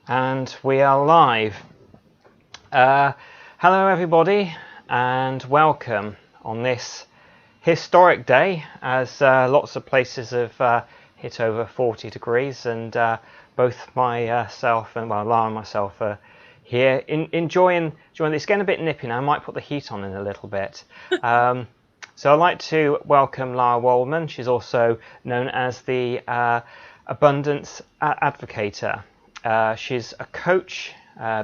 And we are live. Hello everybody and welcome on this historic day as lots of places have hit over 40 degrees and both myself and Lara and myself are here enjoying this. It's getting a bit nippy now. I might put the heat on in a little bit. So I'd like to welcome Lara Waldman. She's also known as the Abundance Activator. She's a coach,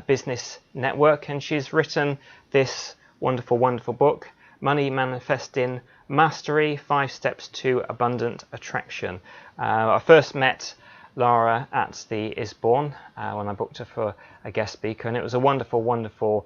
business network, and she's written this wonderful book, Money Manifesting Mastery, 5 Steps to Abundant Attraction. I first met Lara at the Isborne when I booked her for a guest speaker, and it was a wonderful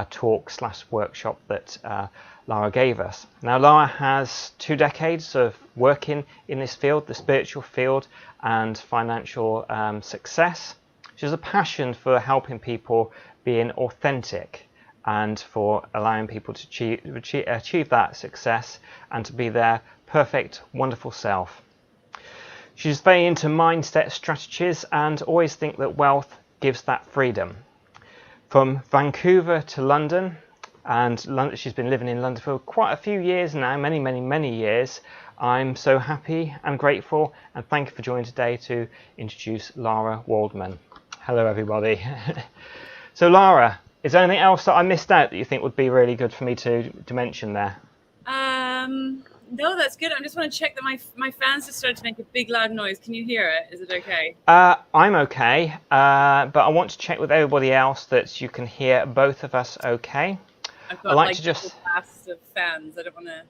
talk / workshop that Lara gave us. Now Lara has 2 decades of working in this field, the spiritual field and financial success. She has a passion for helping people being authentic and for allowing people to achieve that success and to be their perfect, wonderful self. She's very into mindset strategies and always think that wealth gives that freedom. From Vancouver to London, and she's been living in London for quite a few years now, many years. I'm so happy and grateful, and thank you for joining today to introduce Lara Waldman. Hello everybody. So Lara, is there anything else that I missed out that you think would be really good for me to mention there? No, that's good. I just want to check that my fans just started to make a big loud noise. Can you hear it? Is it okay? I'm okay, but I want to check with everybody else that you can hear both of us okay. I've got like to just a blast of fans. I don't want to.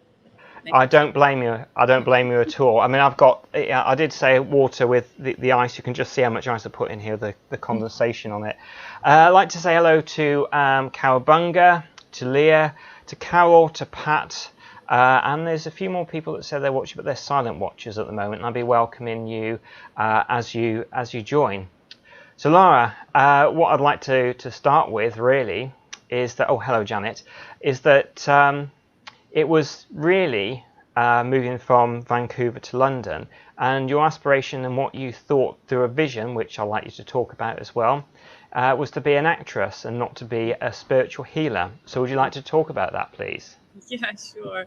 I don't blame you. I don't blame you at all. I mean, I did say water with the ice. You can just see how much ice I put in here, the condensation on it. I'd like to say hello to Cowabunga, to Leah, to Carol, to Pat, and there's a few more people that said they're watching, but they're silent watchers at the moment. And I'll be welcoming you as you join. So Lara, what I'd like to start with really is that, oh, hello Janet, is that it was really moving from Vancouver to London, and your aspiration and what you thought through a vision, which I'd like you to talk about as well, was to be an actress and not to be a spiritual healer. So would you like to talk about that, please? Yeah, sure.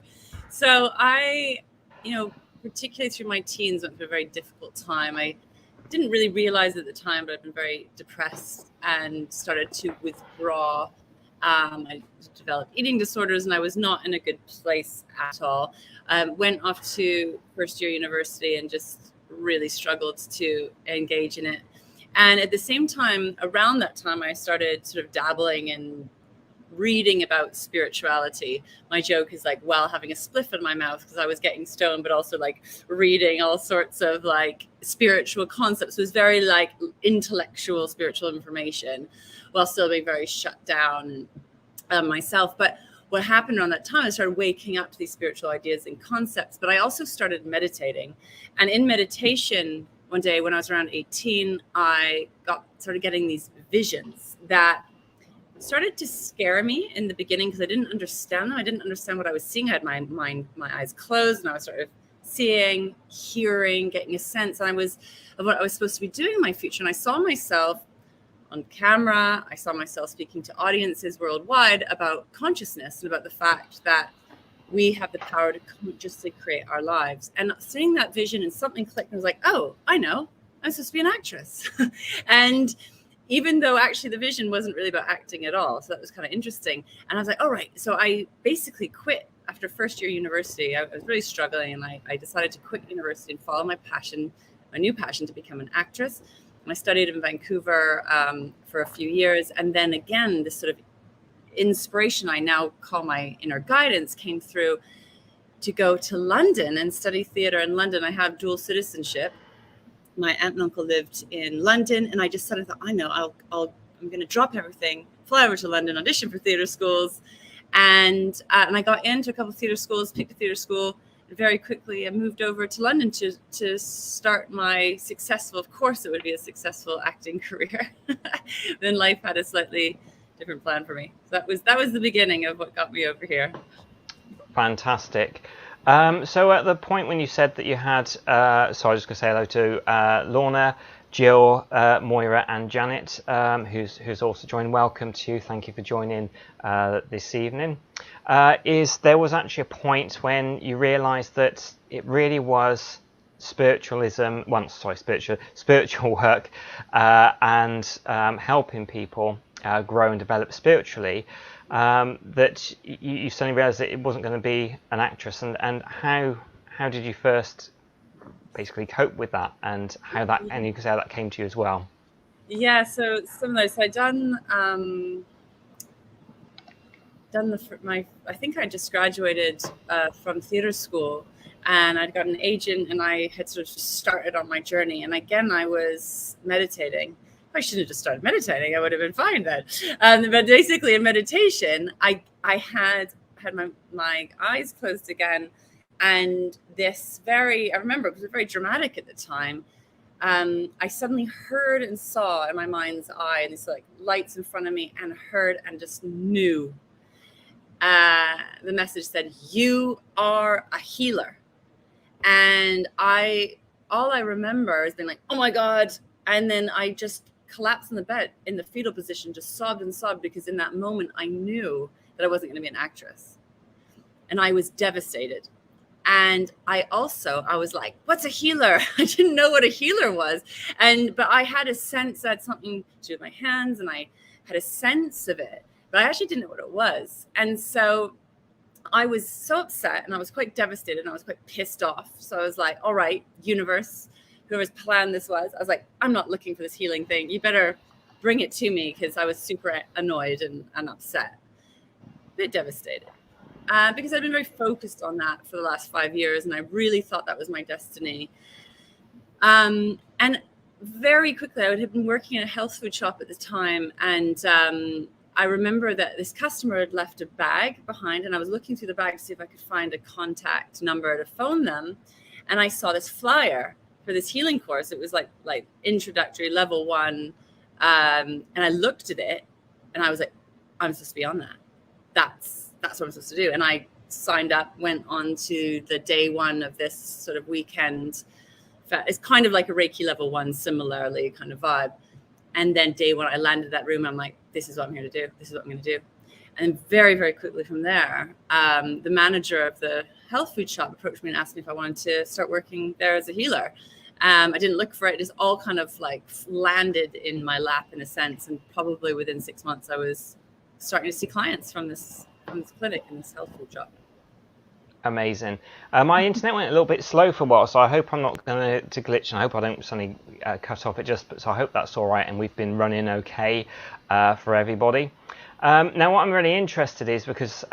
So I, particularly through my teens, went through a very difficult time. I didn't really realize at the time, but I've been very depressed and started to withdraw. I developed eating disorders and I was not in a good place at all. Went off to first year university and just really struggled to engage in it. And at the same time, around that time, I started sort of dabbling in reading about spirituality. My joke is like, while having a spliff in my mouth because I was getting stoned, but also like reading all sorts of like spiritual concepts. It was very like intellectual spiritual information while still being very shut down myself. But what happened around that time, I started waking up to these spiritual ideas and concepts, but I also started meditating. And in meditation, one day when I was around 18, I started getting these visions that started to scare me in the beginning because I didn't understand them. I didn't understand what I was seeing. I had my eyes closed, and I was sort of seeing, hearing, getting a sense of what I was supposed to be doing in my future. And I saw myself on camera. I saw myself speaking to audiences worldwide about consciousness and about the fact that we have the power to consciously create our lives. And seeing that vision, and something clicked, and I was like, oh, I know, I'm supposed to be an actress. And even though actually the vision wasn't really about acting at all. So that was kind of interesting. And I was like, all right. So I basically quit after first year university. I was really struggling, and I decided to quit university and follow my new passion to become an actress. And I studied in Vancouver for a few years. And then again, this sort of inspiration I now call my inner guidance came through to go to London and study theater in London. I have dual citizenship. My aunt and uncle lived in London, and I just sort of thought, I know, I'm going to drop everything, fly over to London, audition for theater schools. And I got into a couple of theater schools, picked a theater school. Very quickly, I moved over to London to start my successful, of course it would be a successful acting career. Then life had a slightly different plan for me. So that was the beginning of what got me over here. Fantastic. So at the point when you said that you had, so I was just going to say hello to Lorna, Jill, Moira, and Janet, who's also joined. Welcome to you. Thank you for joining this evening. There was actually a point when you realised that it really was spiritual work and helping people grow and develop spiritually, that you suddenly realised that it wasn't going to be an actress, and how did you first basically cope with that, and how you can say how that came to you as well? Yeah, so similar. So I I think I just graduated from theater school, and I'd got an agent, and I had sort of started on my journey. And again, I was meditating. I shouldn't have just started meditating. I would have been fine then. But basically, in meditation, I had my eyes closed again, and I remember it was very dramatic at the time. I suddenly heard and saw in my mind's eye, and these like lights in front of me, and heard and just knew. The message said, "You are a healer." And all I remember is being like, "Oh my God." And then I just collapsed in the bed in the fetal position, just sobbed and sobbed, because in that moment I knew that I wasn't going to be an actress. And I was devastated. And I was like, "What's a healer?" I didn't know what a healer was. But I had a sense that something to do with my hands, and I had a sense of it, but I actually didn't know what it was. And so I was so upset, and I was quite devastated, and I was quite pissed off. So I was like, "All right, universe, whoever's plan this was," I was like, "I'm not looking for this healing thing. You better bring it to me," because I was super annoyed and upset, a bit devastated. Because I've been very focused on that for the last 5 years, and I really thought that was my destiny. And very quickly, I had been working in a health food shop at the time, and I remember that this customer had left a bag behind, and I was looking through the bag to see if I could find a contact number to phone them. And I saw this flyer for this healing course. It was like introductory level 1. And I looked at it, and I was like, "I'm supposed to be on that. That's what I'm supposed to do." And I signed up, went on to the day 1 of this sort of weekend. It's kind of like a Reiki level 1, similarly kind of vibe. And then day 1, I landed that room. I'm like, "This is what I'm here to do. This is what I'm going to do." And very, very quickly from there, the manager of the health food shop approached me and asked me if I wanted to start working there as a healer. I didn't look for it. It just all kind of like landed in my lap in a sense. And probably within 6 months, I was starting to see clients from this clinic in this health food shop. Amazing. My internet went a little bit slow for a while, so I hope I'm not going to glitch, and I hope I don't suddenly cut off. So I hope that's all right, and we've been running okay for everybody. Now, what I'm really interested is because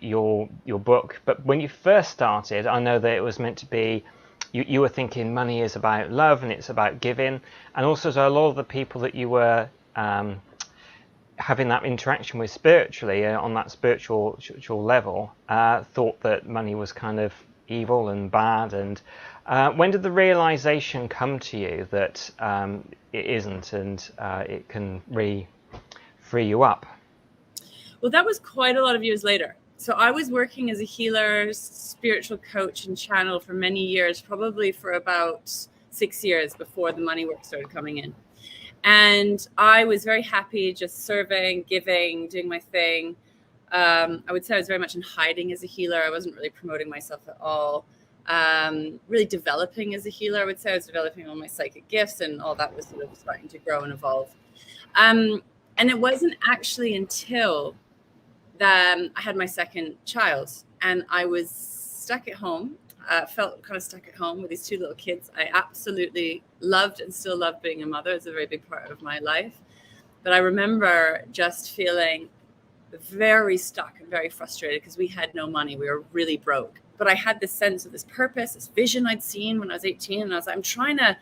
your book, but when you first started, I know that it was meant to be, you were thinking money is about love and it's about giving, and also so a lot of the people that you were having that interaction with spiritually on that spiritual level thought that money was kind of evil and bad. And when did the realization come to you that it isn't, and it can really free you up? Well, that was quite a lot of years later. So I was working as a healer, spiritual coach, and channel for many years, probably for about 6 years before the money work started coming in. And I was very happy just serving, giving, doing my thing. I would say I was very much in hiding as a healer. I wasn't really promoting myself at all. Really developing as a healer, I would say. I was developing all my psychic gifts, and all that was sort of starting to grow and evolve. And it wasn't actually until that I had my second child, and I was stuck at home. Felt kind of stuck at home with these 2 little kids. I absolutely loved and still love being a mother. It's a very big part of my life. But I remember just feeling very stuck and very frustrated because we had no money. We were really broke. But I had this sense of this purpose, this vision I'd seen when I was 18. And I was like, I'm trying to,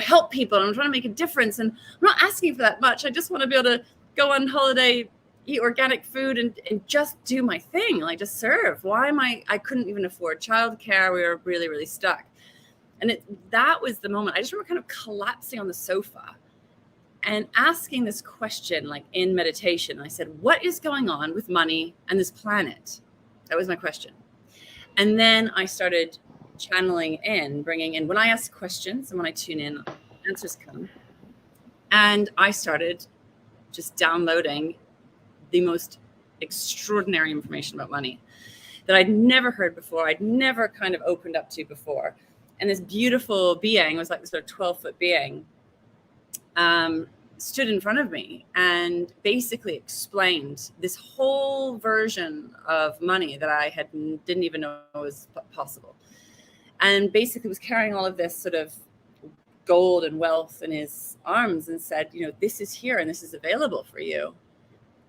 help people. And I'm trying to make a difference. And I'm not asking for that much. I just want to be able to go on holiday, eat organic food, and just do my thing, like just serve. I couldn't even afford childcare. We were really, really stuck. And that was the moment. I just remember kind of collapsing on the sofa and asking this question, like in meditation. I said, what is going on with money and this planet? That was my question. And then I started channeling in, bringing in, when I ask questions and when I tune in answers come. And I started just downloading the most extraordinary information about money that I'd never heard before. I'd never kind of opened up to before. And this beautiful being, was like this sort of 12-foot being, stood in front of me and basically explained this whole version of money that I didn't even know was possible. And basically was carrying all of this sort of gold and wealth in his arms and said, this is here and this is available for you.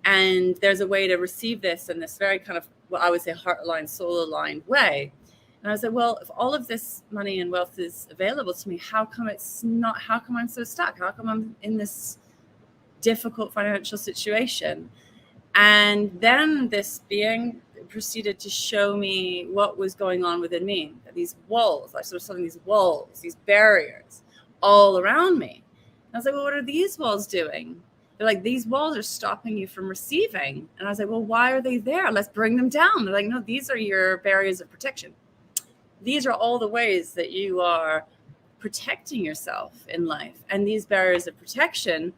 And there's a way to receive this in this very kind of, what I would say, heart-aligned, soul-aligned way. And I was like, well, if all of this money and wealth is available to me, how come it's not? How come I'm so stuck? How come I'm in this difficult financial situation? And then this being proceeded to show me what was going on within me. These walls, I sort of saw these walls, these barriers all around me. And I was like, well, what are these walls doing? They're like, these walls are stopping you from receiving. And I was like, well, why are they there? Let's bring them down. They're like, no, these are your barriers of protection. These are all the ways that you are protecting yourself in life. And these barriers of protection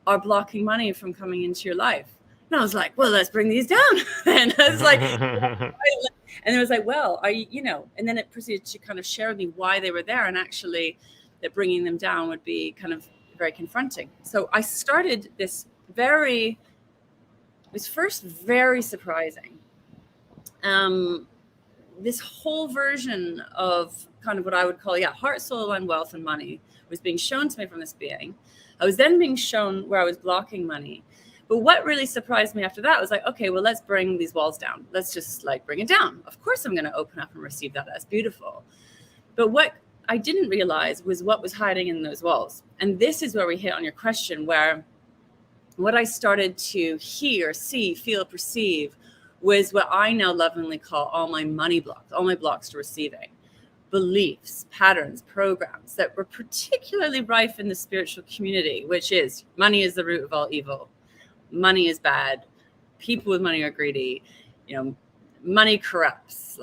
are blocking money from coming into your life. And I was like, well, let's bring these down. And I was like, and it was like, well, and then it proceeded to kind of share with me why they were there. And actually that bringing them down would be kind of very confronting. So I started this it was first very surprising. This whole version of kind of what I would call, heart, soul, and wealth and money was being shown to me from this being. I was then being shown where I was blocking money. But what really surprised me after that was like, okay, well, let's bring these walls down. Let's just bring it down. Of course, I'm going to open up and receive that. That's beautiful. But what I didn't realize was what was hiding in those walls. And this is where we hit on your question, where what I started to hear, see, feel, perceive was what I now lovingly call all my money blocks, all my blocks to receiving. Beliefs, patterns, programs that were particularly rife in the spiritual community, which is money is the root of all evil. Money is bad. People with money are greedy. Money corrupts,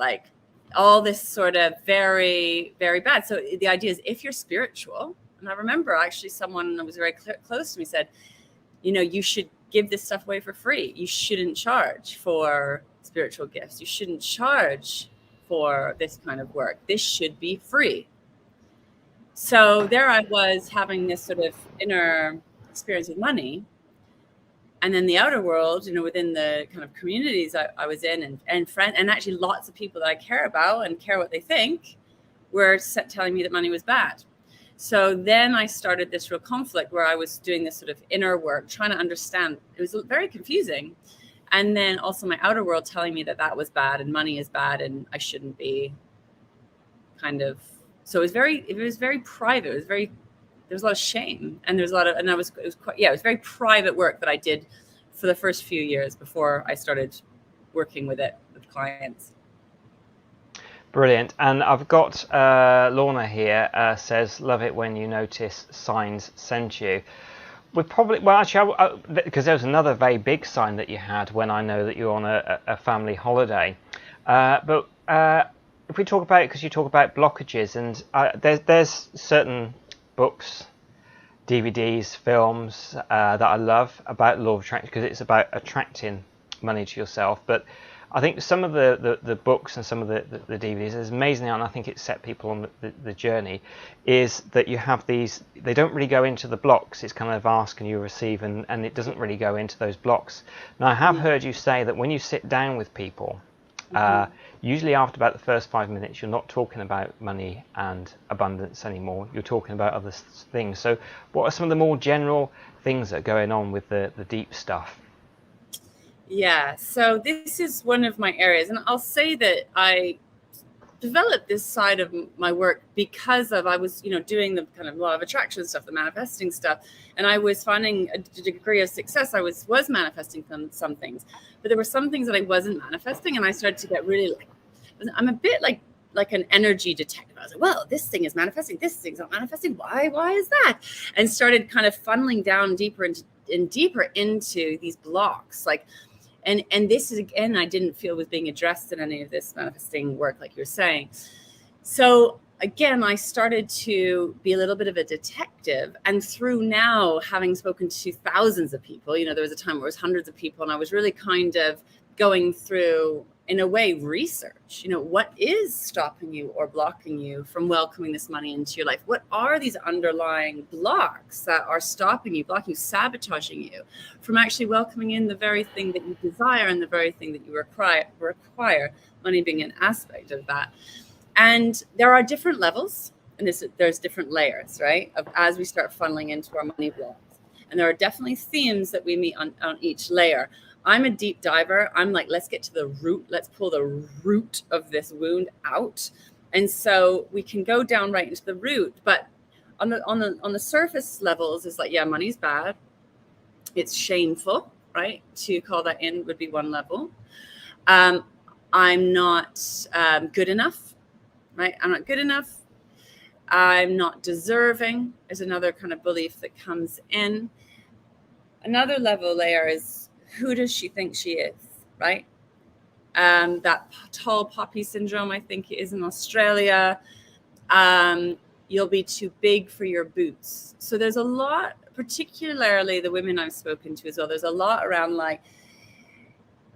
all this sort of very, very bad. So the idea is if you're spiritual, and I remember actually someone that was very close to me said, you should give this stuff away for free. You shouldn't charge for spiritual gifts. You shouldn't charge for this kind of work. This should be free. So there I was having this sort of inner experience with money. And then the outer world, within the kind of communities I was in and friends, and actually lots of people that I care about and care what they think were telling me that money was bad. So then I started this real conflict where I was doing this sort of inner work, trying to understand. It was very confusing. And then also my outer world telling me that was bad and money is bad and I shouldn't be so it was very private. There was a lot of shame and it was very private work that I did for the first few years before I started working with it with clients. Brilliant. And I've got Lorna here says, love it when you notice signs sent you. We probably, because there was another very big sign that you had when I know that you're on a family holiday. But if we talk about it, because you talk about blockages, and there's certain books, DVDs, films that I love about law of attraction, because it's about attracting money to yourself. But I think some of the books and some of the DVDs, is amazing, and I think it set people on the journey, is that you have these, they don't really go into the blocks. It's kind of ask and you receive, and it doesn't really go into those blocks. Now, I have heard you say that when you sit down with people, usually after about the first 5 minutes, you're not talking about money and abundance anymore. You're talking about other things. So what are some of the more general things that are going on with the deep stuff? Yeah, so this is one of my areas. And I'll say that I developed this side of my work because I was, doing the kind of law of attraction stuff, the manifesting stuff. And I was finding a degree of success. I was manifesting some things, but there were some things that I wasn't manifesting. And I started to get really I'm a bit like an energy detective. I was like, well, this thing is manifesting. This thing's not manifesting. Why is that? And started kind of funneling down deeper into these blocks. And this is, again, I didn't feel was being addressed in any of this manifesting work, like you're saying. So again, I started to be a little bit of a detective. And through now having spoken to thousands of people, there was a time where it was hundreds of people, and I was really kind of going through, in a way, research. What is stopping you or blocking you from welcoming this money into your life? What are these underlying blocks that are stopping you, blocking you, sabotaging you from actually welcoming in the very thing that you desire and the very thing that you require, money being an aspect of that. And there are different levels, and there's different layers, right, of as we start funneling into our money blocks. And there are definitely themes that we meet on each layer. I'm a deep diver. I'm like, let's get to the root. Let's pull the root of this wound out. And so we can go down right into the root. But on the surface levels, it's like, yeah, money's bad. It's shameful, right? To call that in would be one level. I'm not good enough, right? I'm not good enough. I'm not deserving is another kind of belief that comes in. Another level layer is, who does she think she is, right? That tall poppy syndrome, I think, is in Australia. You'll be too big for your boots. So there's a lot, particularly the women I've spoken to as well, there's a lot around like,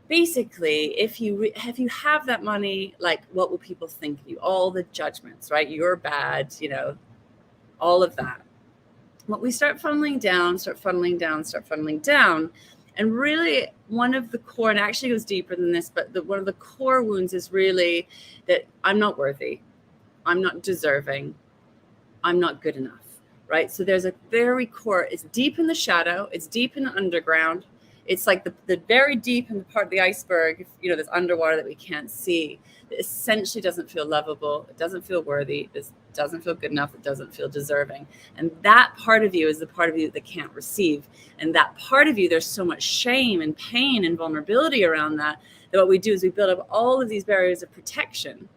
basically, if you have that money, like, what will people think of you? All the judgments, right? You're bad, all of that. What we start funneling down. And really one of the core, and it actually goes deeper than this, but one of the core wounds is really that I'm not worthy. I'm not deserving. I'm not good enough, right? So there's a very core, it's deep in the shadow. It's deep in the underground. It's like the very deep in the part of the iceberg, this underwater that we can't see. It essentially doesn't feel lovable. It doesn't feel worthy. It doesn't feel good enough. It doesn't feel deserving. And that part of you is the part of you that can't receive. And that part of you, there's so much shame and pain and vulnerability around that what we do is we build up all of these barriers of protection,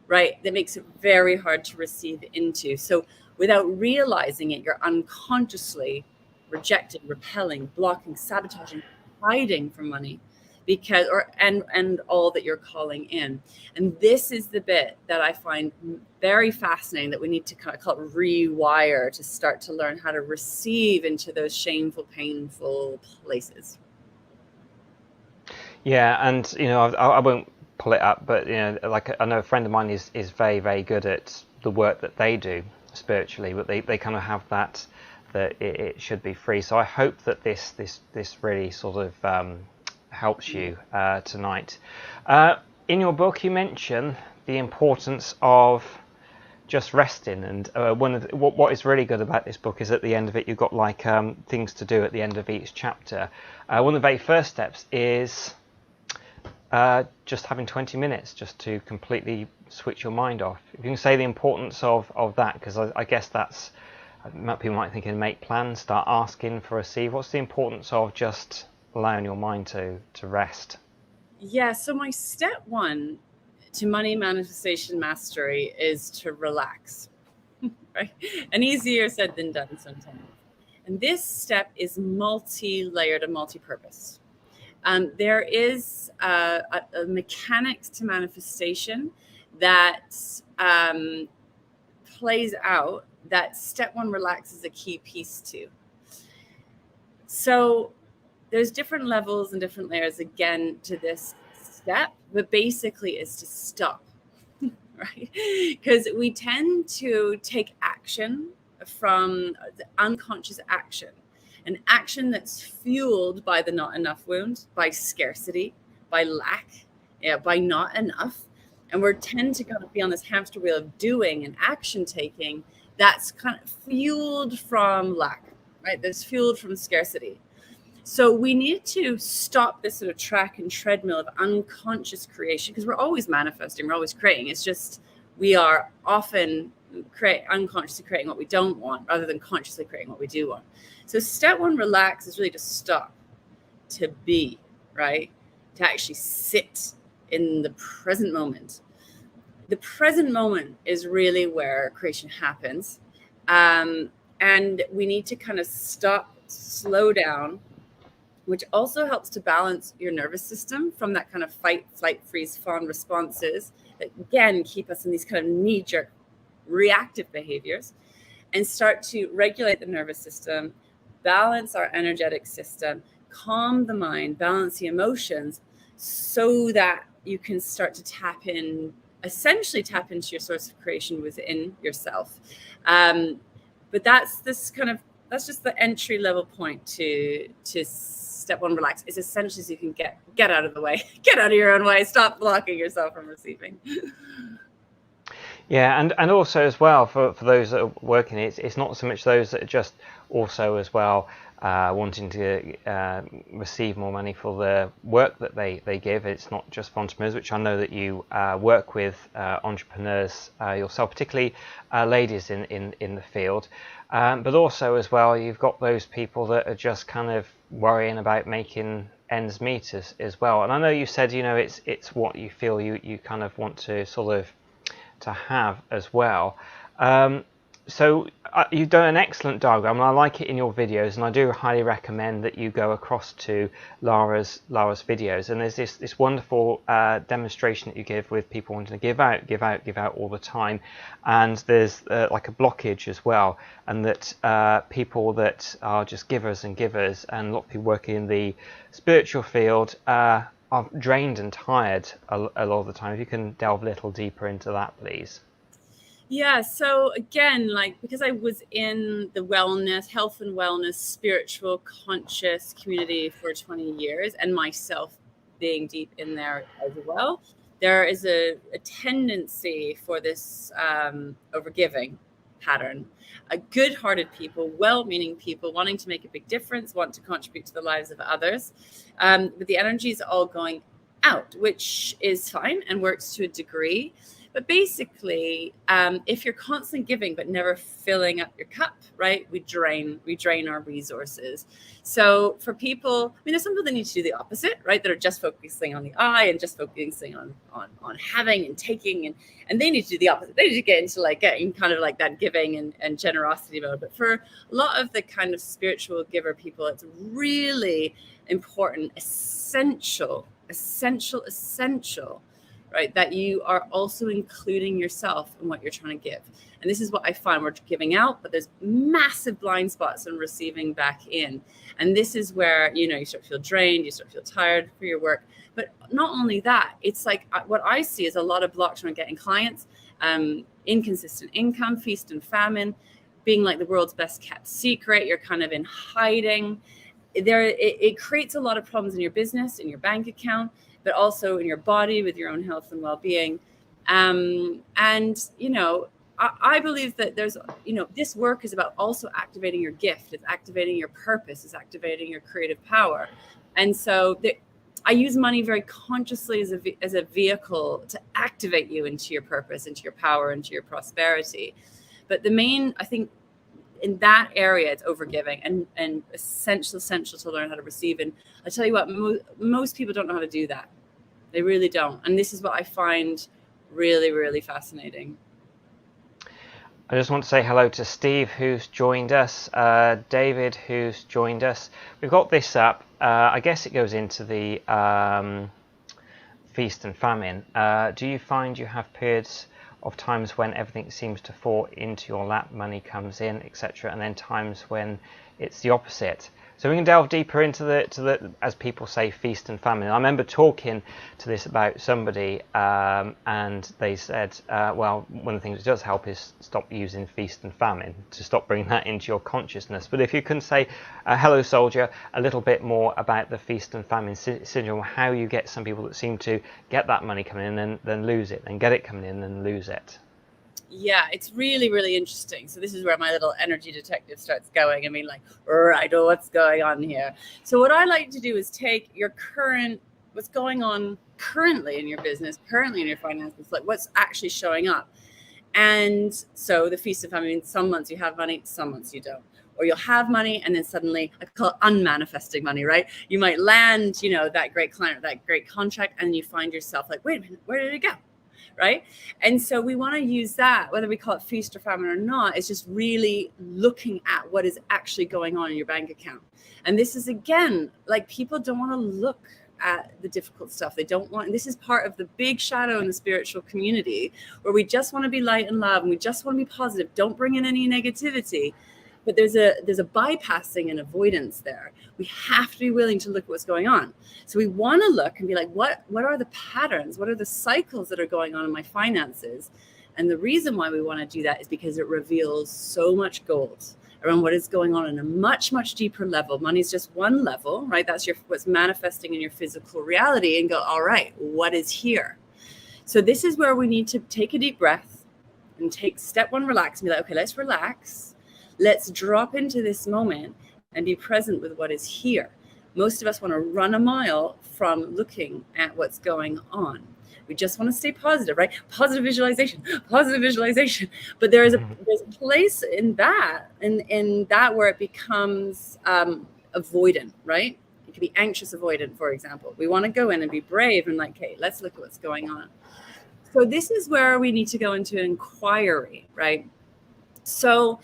right? That makes it very hard to receive into. So without realizing it, you're unconsciously rejecting, repelling, blocking, sabotaging, hiding from money and all that you're calling in. And this is the bit that I find very fascinating, that we need to kind of call it rewire, to start to learn how to receive into those shameful, painful places. Yeah, and I won't pull it up, but like I know a friend of mine is very, very good at the work that they do spiritually, but they kind of have that it should be free. So I hope that this really sort of helps you tonight. In your book, you mention the importance of just resting, and what is really good about this book is at the end of it you've got like things to do at the end of each chapter. One of the very first steps is just having 20 minutes just to completely switch your mind off. If you can say the importance of that, because I guess that's, people might think, make plans, start asking for receive. What's the importance of just allowing your mind to rest? Yeah, so my step one to money manifestation mastery is to relax, right? And easier said than done sometimes. And this step is multi-layered and multi-purpose. There is a mechanics to manifestation that plays out that step one, relax, is a key piece to. So there's different levels and different layers again to this step, but basically is to stop, right? Because we tend to take action from the unconscious action, an action that's fueled by the not enough wound, by scarcity, by lack, by not enough. And we tend to kind of be on this hamster wheel of doing and action taking that's kind of fueled from lack, right? That's fueled from scarcity. So we need to stop this sort of track and treadmill of unconscious creation, because we're always manifesting, we're always creating. It's just we are often unconsciously creating what we don't want rather than consciously creating what we do want. So step one, relax, is really to stop, to be, right? To actually sit in the present moment. The present moment is really where creation happens. And we need to kind of stop, slow down, which also helps to balance your nervous system from that kind of fight, flight, freeze, fawn responses that, again, keep us in these kind of knee-jerk reactive behaviors and start to regulate the nervous system, balance our energetic system, calm the mind, balance the emotions, so that you can start to essentially tap into your source of creation within yourself. But that's just the entry level point to step one, relax. It's essentially so you can get out of the way, get out of your own way, stop blocking yourself from receiving. Yeah, and also as well for those that are working, it's not so much those that are just also as well wanting to receive more money for the work that they give. It's not just for entrepreneurs, which I know that you work with entrepreneurs yourself, particularly ladies in the field, but also as well you've got those people that are just kind of worrying about making ends meet as well. And I know you said, it's what you feel you kind of want to sort of to have as well. So you've done an excellent diagram, and I like it in your videos, and I do highly recommend that you go across to Lara's videos. And there's this wonderful demonstration that you give with people wanting to give out all the time, and there's like a blockage as well, and that people that are just givers, and a lot of people working in the spiritual field are drained and tired a lot of the time. If you can delve a little deeper into that, please. Yeah, so again, because I was in the wellness, health and wellness, spiritual, conscious community for 20 years, and myself being deep in there as well, there is a tendency for this overgiving pattern. Good-hearted people, well-meaning people, wanting to make a big difference, want to contribute to the lives of others, but the energy is all going out, which is fine and works to a degree. But basically, if you're constantly giving but never filling up your cup, right, we drain our resources. So for people, there's some people that need to do the opposite, right, that are just focusing on the I and just focusing on having and taking, and they need to do the opposite. They need to get into getting kind of like that giving and generosity mode. But for a lot of the kind of spiritual giver people, it's really important, essential, right, that you are also including yourself in what you're trying to give. And this is what I find, we're giving out, but there's massive blind spots in receiving back in. And this is where, you start to feel drained, you start to feel tired for your work. But not only that, it's what I see is a lot of blocks when getting clients, inconsistent income, feast and famine, being like the world's best kept secret. You're kind of in hiding. It creates a lot of problems in your business, in your bank account, but also in your body with your own health and well-being. I believe that there's, this work is about also activating your gift. It's activating your purpose. It's activating your creative power. And so I use money very consciously as a vehicle to activate you into your purpose, into your power, into your prosperity. But the main, I think, in that area, it's overgiving and essential to learn how to receive. And I tell you what, most people don't know how to do that. They really don't. And this is what I find really, really fascinating. I just want to say hello to Steve, who's joined us, David, who's joined us. We've got this up. I guess it goes into the feast and famine. Do you find you have periods of times when everything seems to fall into your lap, money comes in, etc., and then times when it's the opposite? So we can delve deeper into the as people say, feast and famine. I remember talking to this about somebody, and they said, well, one of the things that does help is stop using feast and famine, to stop bringing that into your consciousness. But if you can say, hello soldier, a little bit more about the feast and famine syndrome, how you get some people that seem to get that money coming in and then lose it, and get it coming in and lose it. Yeah, it's really, really interesting. So this is where my little energy detective starts going. Right, what's going on here? So what I like to do is take your what's going on currently in your business, currently in your finances, like what's actually showing up. And so the feast of famine, some months you have money, some months you don't. Or you'll have money and then suddenly, I call it unmanifesting money, right? You might land, that great client or that great contract, and you find yourself like, wait a minute, where did it go? Right? And so we want to use that, whether we call it feast or famine or not, it's just really looking at what is actually going on in your bank account. And this is, again, people don't want to look at the difficult stuff. They don't want, and this is part of the big shadow in the spiritual community, where we just want to be light and love and we just want to be positive. Don't bring in any negativity. But there's a bypassing and avoidance there. We have to be willing to look at what's going on. So we want to look and be like, what are the patterns? What are the cycles that are going on in my finances? And the reason why we want to do that is because it reveals so much gold around what is going on a much, much deeper level. Money is just one level, right? That's what's manifesting in your physical reality, and go, all right, what is here? So this is where we need to take a deep breath and take step one, relax, and be like, okay, let's relax. Let's drop into this moment and be present with what is here. Most of us want to run a mile from looking at what's going on. We just want to stay positive, right? Positive visualization. But there's a place in that where it becomes avoidant, right? It could be anxious avoidant, for example. We want to go in and be brave and like, okay, let's look at what's going on. So this is where we need to go into inquiry, right? So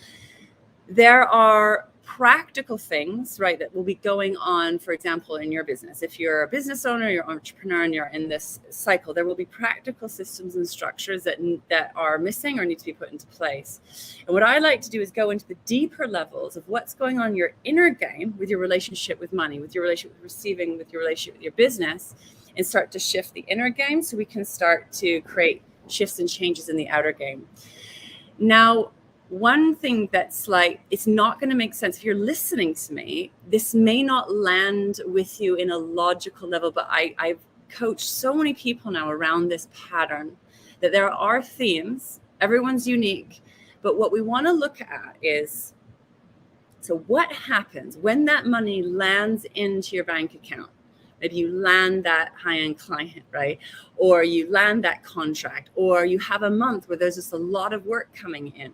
there are practical things, right, that will be going on, for example, in your business. If you're a business owner, you're an entrepreneur, and you're in this cycle, there will be practical systems and structures that are missing or need to be put into place. And what I like to do is go into the deeper levels of what's going on in your inner game with your relationship with money, with your relationship with receiving, with your relationship with your business, and start to shift the inner game so we can start to create shifts and changes in the outer game. Now, one thing that's like, it's not going to make sense. If you're listening to me, this may not land with you in a logical level, but I've coached so many people now around this pattern that there are themes. Everyone's unique. But what we want to look at is, so what happens when that money lands into your bank account? Maybe you land that high-end client, right? Or you land that contract, or you have a month where there's just a lot of work coming in.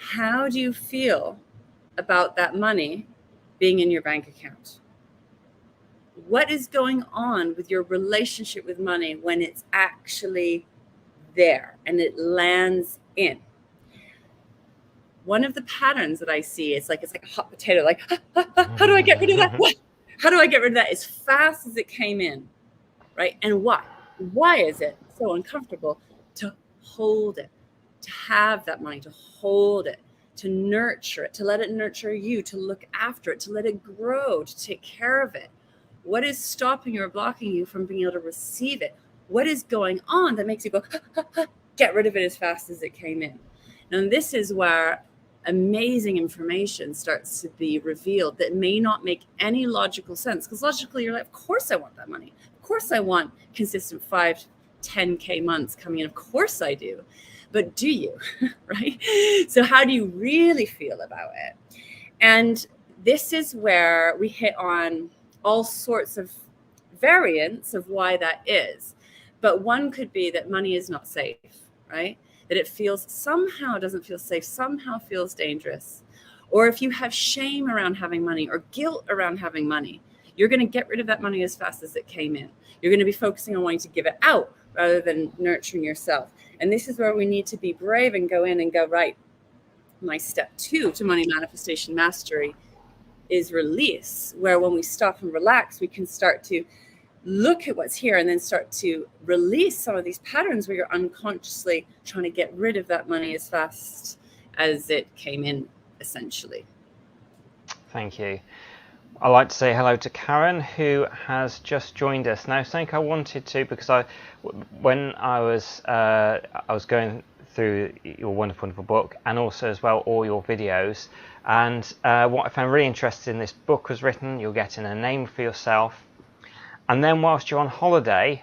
How do you feel about that money being in your bank account? What is going on with your relationship with money when it's actually there and it lands in? One of the patterns that I see is like, it's like a hot potato, like, how do I get rid of that? What? How do I get rid of that as fast as it came in, right? And why? Why is it so uncomfortable to hold it? To have that money, to hold it, to nurture it, to let it nurture you, to look after it, to let it grow, to take care of it. What is stopping or blocking you from being able to receive it? What is going on that makes you go, get rid of it as fast as it came in? And this is where amazing information starts to be revealed that may not make any logical sense. Because logically, you're like, of course I want that money. Of course I want consistent 5, 10K months coming in. Of course I do. But do you, right? So how do you really feel about it? And this is where we hit on all sorts of variants of why that is. But one could be that money is not safe, right? That it somehow doesn't feel safe, somehow feels dangerous. Or if you have shame around having money or guilt around having money, you're going to get rid of that money as fast as it came in. You're going to be focusing on wanting to give it out rather than nurturing yourself. And this is where we need to be brave and go in and go, right, my step 2 to money manifestation mastery is release, where when we stop and relax, we can start to look at what's here and then start to release some of these patterns where you're unconsciously trying to get rid of that money as fast as it came in, essentially. Thank you. I'd like to say hello to Karen, who has just joined us. Now, something I wanted to, because when I was going through your wonderful book, and also as well all your videos, and what I found really interesting, this book was written, you're getting a name for yourself, and then whilst you're on holiday,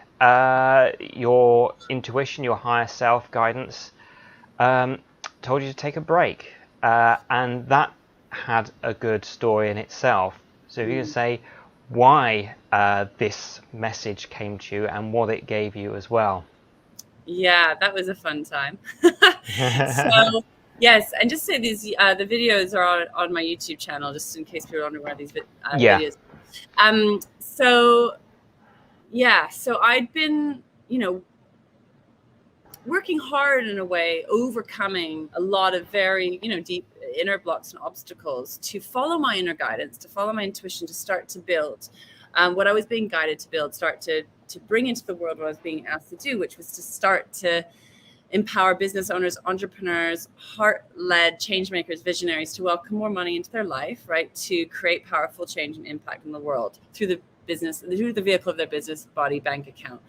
your intuition, your higher self guidance, told you to take a break, and that had a good story in itself. So if you can say why this message came to you and what it gave you as well. Yeah, that was a fun time. So yes, and just say these the videos are on my YouTube channel, just in case people don't know where these videos. So I'd been, working hard in a way, overcoming a lot of very, deep inner blocks and obstacles to follow my inner guidance, to follow my intuition, to start to build what I was being guided to build, start to bring into the world what I was being asked to do, which was to start to empower business owners, entrepreneurs, heart-led change makers, visionaries to welcome more money into their life, right? To create powerful change and impact in the world through the vehicle of their business, body, bank account.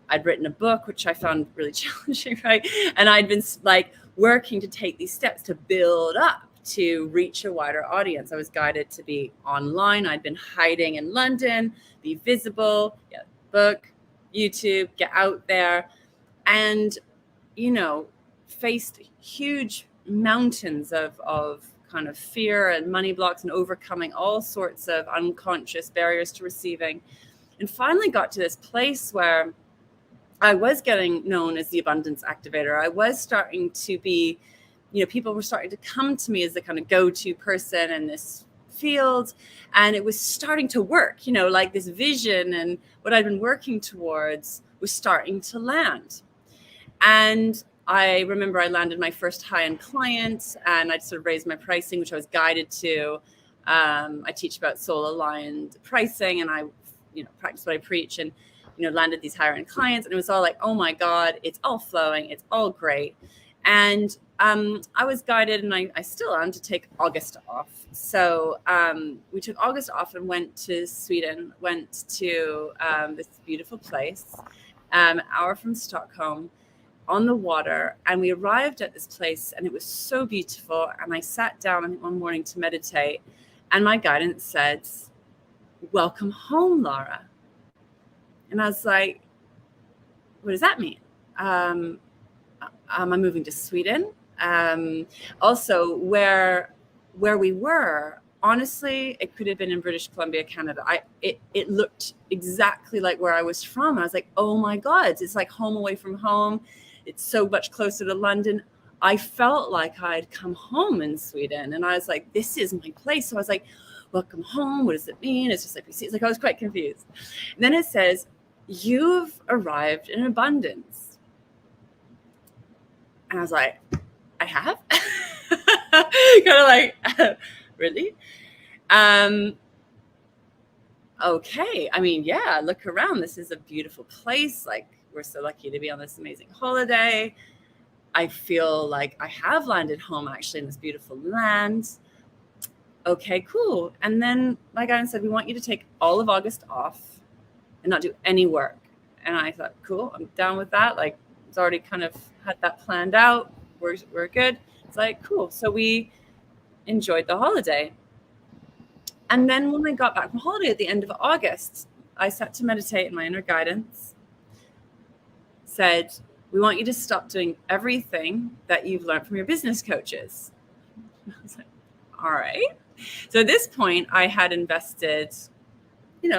I'd written a book, which I found really challenging, right? And I'd been like working to take these steps to build up to reach a wider audience. I was guided to be online. I'd been hiding in London, be visible, book, YouTube, get out there. And faced huge mountains of kind of fear and money blocks and overcoming all sorts of unconscious barriers to receiving. And finally got to this place where I was getting known as the Abundance Activator. I was starting to be, people were starting to come to me as the kind of go-to person in this field. And it was starting to work, like this vision and what I'd been working towards was starting to land. And I remember I landed my first high-end client and I'd sort of raised my pricing, which I was guided to. I teach about soul-aligned pricing and I, practice what I preach and, landed these higher-end clients. And it was all like, oh my God, it's all flowing. It's all great. And I was guided, and I still am, to take August off. So we took August off and went to Sweden, went to this beautiful place, an hour from Stockholm, on the water. And we arrived at this place and it was so beautiful. And I sat down, I think, one morning to meditate, and my guidance said, "Welcome home, Lara." And I was like, what does that mean? Am I moving to Sweden? Also, where we were, honestly, it could have been in British Columbia, Canada. It looked exactly like where I was from. I was like, oh my God, it's like home away from home. It's so much closer to London. I felt like I'd come home in Sweden. And I was like, this is my place. So I was like, welcome home. What does it mean? It's just like, it's like I was quite confused. And then it says, you've arrived in abundance. And I was like, I have? Kind of like, really? Okay. I mean, yeah, look around. This is a beautiful place. Like, we're so lucky to be on this amazing holiday. I feel like I have landed home actually in this beautiful land. Okay, cool. And then my guidance said, we want you to take all of August off and not do any work. And I thought, cool, I'm down with that. Like, it's already kind of had that planned out. We're good. It's like, cool. So we enjoyed the holiday. And then when I got back from holiday at the end of August, I sat to meditate, and my inner guidance said, we want you to stop doing everything that you've learned from your business coaches. I was like, all right. So at this point, I had invested,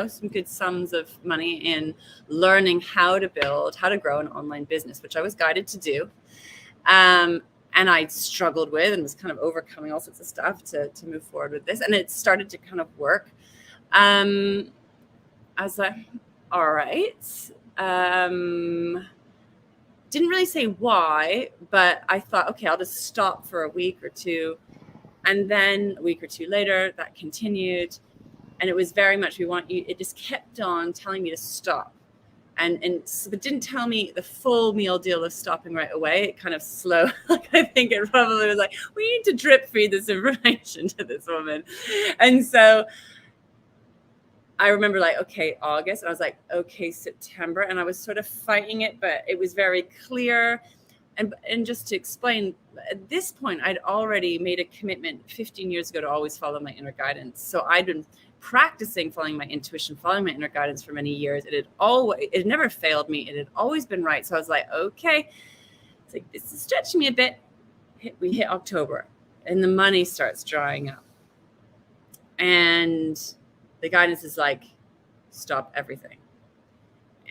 some good sums of money in learning how to grow an online business, which I was guided to do. And I struggled with and was kind of overcoming all sorts of stuff to move forward with this. And it started to kind of work. I was like, all right. Didn't really say why, but I thought, okay, I'll just stop for a week or two. And then a week or two later, that continued. And it was very much, it just kept on telling me to stop. But didn't tell me the full meal deal of stopping right away. It kind of slow. Like, I think it probably was like, we need to drip feed this information to this woman. And so I remember, like, okay, August. And I was like, okay, September. And I was sort of fighting it, but it was very clear. And just to explain, at this point, I'd already made a commitment 15 years ago to always follow my inner guidance. So I'd been practicing following my intuition, following my inner guidance for many years. It never failed me. It had always been right. So I was like, okay, it's like, this is stretching me a bit. We hit October and the money starts drying up. And the guidance is like, stop everything.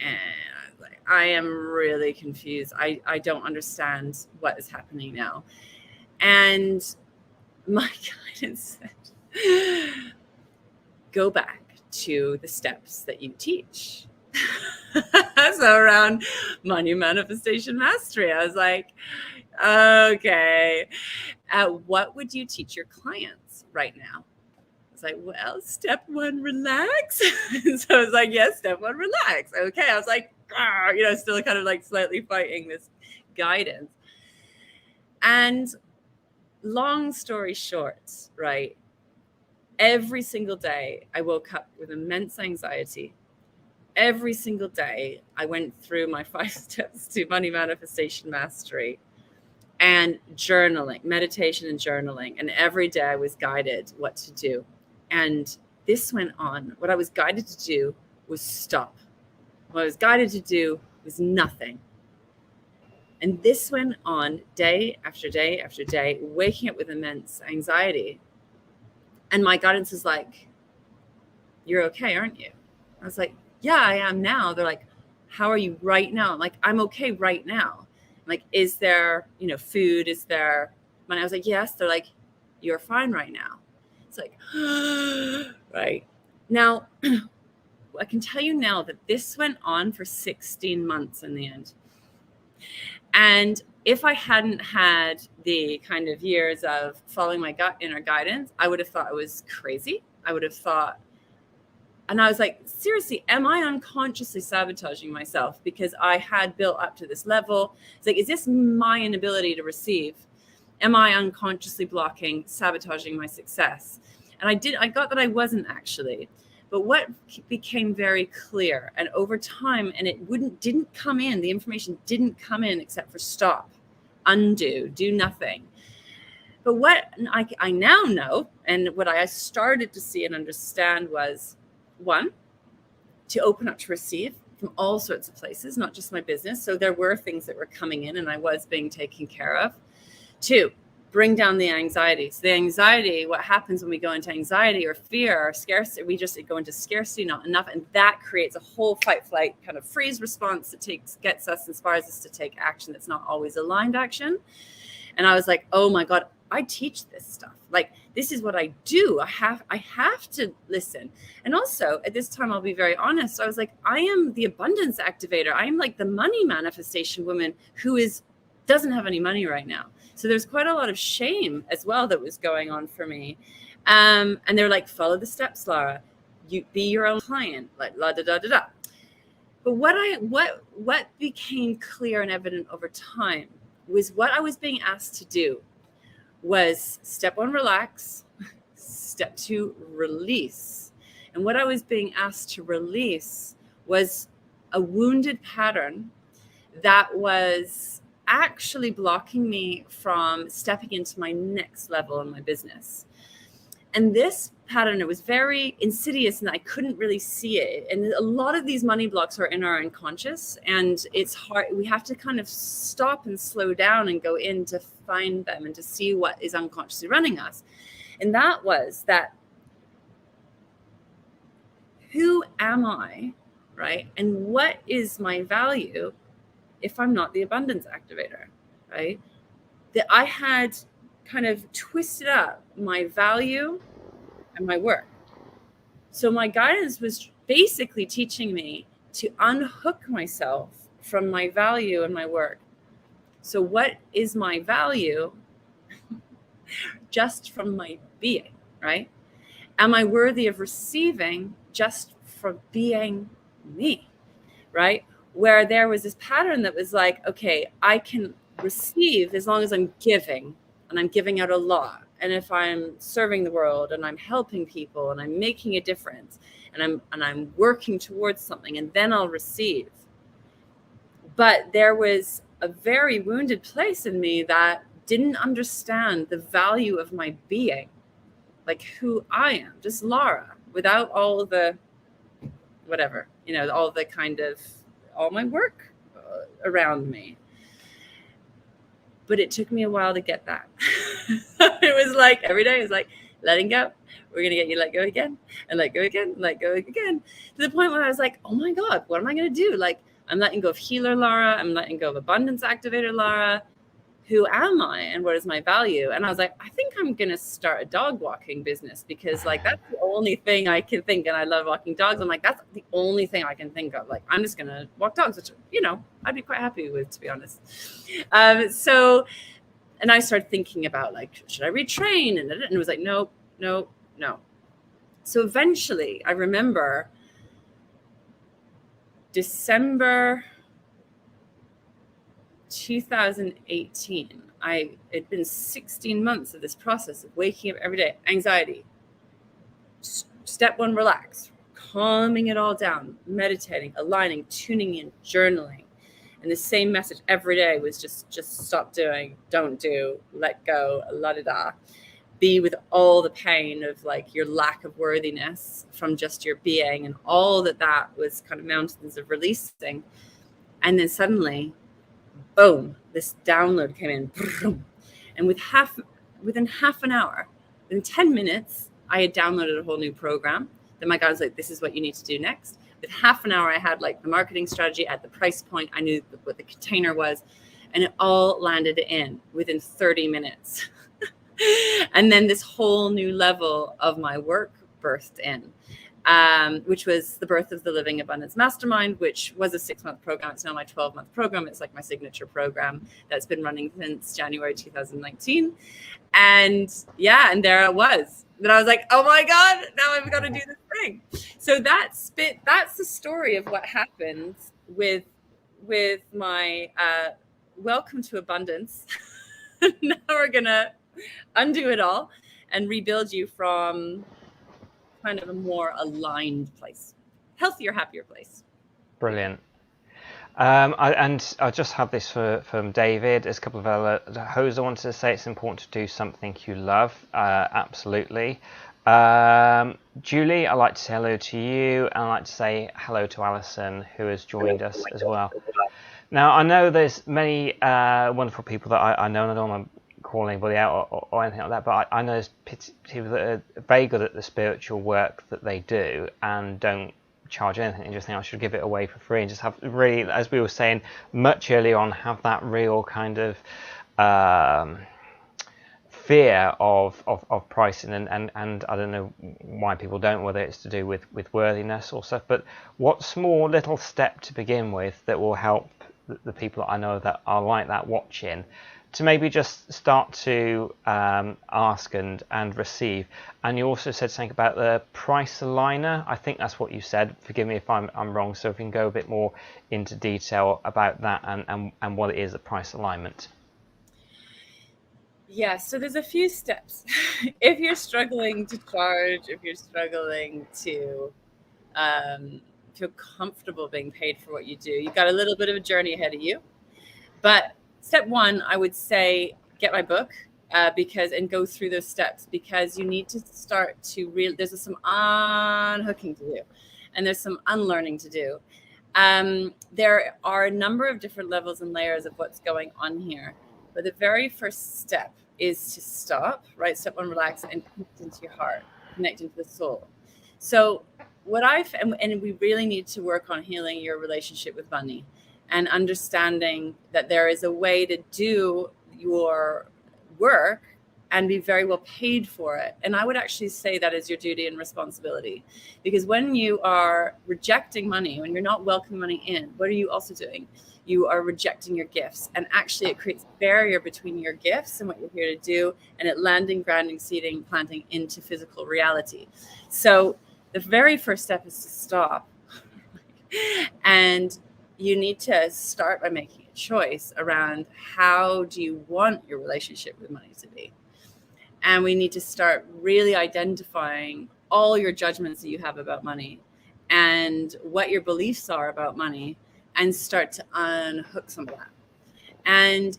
And I was like, I am really confused. I don't understand what is happening now. And my guidance said, go back to the steps that you teach. So around money manifestation mastery, I was like, okay, what would you teach your clients right now? was like, well, step one, relax. And so I was like, yes, step one, relax. Okay. I was like, still kind of like slightly fighting this guidance. And long story short, right? Every single day I woke up with immense anxiety. Every single day I went through my 5 steps to money manifestation mastery and journaling, meditation and journaling. And every day I was guided what to do. And this went on. What I was guided to do was stop. What I was guided to do was nothing. And this went on day after day after day, waking up with immense anxiety. And my guidance was like, you're okay, aren't you? I was like, yeah, I am now. They're like, how are you right now? I'm like, I'm okay right now. I'm like, is there, food? Is there money? I was like, yes. They're like, you're fine right now. It's like, right. Now, I can tell you now that this went on for 16 months in the end. And if I hadn't had the kind of years of following my gut inner guidance, I would have thought I was crazy. I would have thought, and I was like, seriously, am I unconsciously sabotaging myself because I had built up to this level? It's like, is this my inability to receive? Am I unconsciously blocking, sabotaging my success? And I got that I wasn't actually. But what became very clear, and over time, and it didn't come in, the information didn't come in except for stop, undo, do nothing. But what I now know, and what I started to see and understand was, one, to open up to receive from all sorts of places, not just my business. So there were things that were coming in and I was being taken care of. Two, bring down the anxiety. So the anxiety, what happens when we go into anxiety or fear or scarcity, we just go into scarcity, not enough. And that creates a whole fight, flight, kind of freeze response that gets us, inspires us to take action that's not always aligned action. And I was like, oh my God, I teach this stuff. Like, this is what I do. I have to listen. And also at this time, I'll be very honest. I was like, I am the abundance activator. I am like the money manifestation woman who doesn't have any money right now. So there's quite a lot of shame as well that was going on for me. And they're like, follow the steps, Lara. You be your own client, like la da da da da. But what became clear and evident over time was what I was being asked to do was step one, relax, step two, release. And what I was being asked to release was a wounded pattern that was actually blocking me from stepping into my next level in my business. And this pattern, it was very insidious and I couldn't really see it. And a lot of these money blocks are in our unconscious, and it's hard. We have to kind of stop and slow down and go in to find them and to see what is unconsciously running us. And that was that, who am I, right? And what is my value if I'm not the abundance activator, right? That I had kind of twisted up my value and my work. So my guidance was basically teaching me to unhook myself from my value and my work. So what is my value just from my being, right? Am I worthy of receiving just for being me, right? Where there was this pattern that was like, okay, I can receive as long as I'm giving, and I'm giving out a lot. And if I'm serving the world and I'm helping people and I'm making a difference and I'm working towards something, and then I'll receive. But there was a very wounded place in me that didn't understand the value of my being, like who I am, just Lara, without all the whatever, all the kind of all my work around me. But it took me a while to get that. It was like every day, it was like letting go. We're going to get you let go again and let go again, let go again. To the point where I was like, oh my God, what am I going to do? Like, I'm letting go of healer Lara. I'm letting go of abundance activator Lara. Who am I and what is my value? And I was like, I think I'm going to start a dog walking business, because like, that's the only thing I can think. And I love walking dogs. I'm like, that's the only thing I can think of. Like, I'm just going to walk dogs, which, I'd be quite happy with, to be honest. And I started thinking about like, should I retrain? And it was like, no. So eventually, I remember December 2018, it'd been 16 months of this process of waking up every day, anxiety. Step one, relax, calming it all down, meditating, aligning, tuning in, journaling. And the same message every day was just stop doing, don't do, let go, la-da-da. Be with all the pain of like your lack of worthiness from just your being, and all that was kind of mountains of releasing. And then suddenly, boom, this download came in. And within half an hour, within 10 minutes, I had downloaded a whole new program. Then my guy was like, this is what you need to do next. With half an hour, I had like the marketing strategy at the price point. I knew what the container was, and it all landed in within 30 minutes. And then this whole new level of my work birthed in, which was the birth of the Living Abundance Mastermind, which was a 6-month program. It's now my 12-month program. It's like my signature program that's been running since January 2019. And yeah, and there it was. Then I was like, oh my God, now I've got to do this thing. So that's the story of what happens with my welcome to abundance. Now we're gonna undo it all and rebuild you from kind of a more aligned place, healthier, happier place. Brilliant. I just have this from David. There's a couple of other hosts I wanted to say. It's important to do something you love. Absolutely. Julie, I'd like to say hello to you, and I'd like to say hello to Alison, who has joined us as well. Now, I know there's many wonderful people that I know, and I don't want to call anybody out or anything like that, but I know there's people that are very good at the spiritual work that they do and don't charge anything, and just think I should give it away for free, and just have really, as we were saying much earlier on, have that real kind of fear of pricing, and I don't know why people don't, whether it's to do with worthiness or stuff, but what small little step to begin with that will help the people that I know that are like that watching to maybe just start to ask and receive. And you also said something about the price aligner. I think that's what you said. Forgive me if I'm wrong. So if we can go a bit more into detail about that and what it is, the price alignment. Yeah, so there's a few steps. If you're struggling to charge, if you're struggling to feel comfortable being paid for what you do, you've got a little bit of a journey ahead of you. But step one, I would say, get my book and go through those steps, because you need to start to there's some unhooking to do, and there's some unlearning to do. There are a number of different levels and layers of what's going on here. But the very first step is to stop, right? Step one, relax, and connect into your heart, connect into the soul. So and we really need to work on healing your relationship with money and understanding that there is a way to do your work and be very well paid for it. And I would actually say that is your duty and responsibility, because when you are rejecting money, when you're not welcoming money in, what are you also doing? You are rejecting your gifts, and actually it creates a barrier between your gifts and what you're here to do, and it landing, grounding, seeding, planting into physical reality. So the very first step is to stop. And you need to start by making a choice around how do you want your relationship with money to be. And we need to start really identifying all your judgments that you have about money and what your beliefs are about money, and start to unhook some of that. And,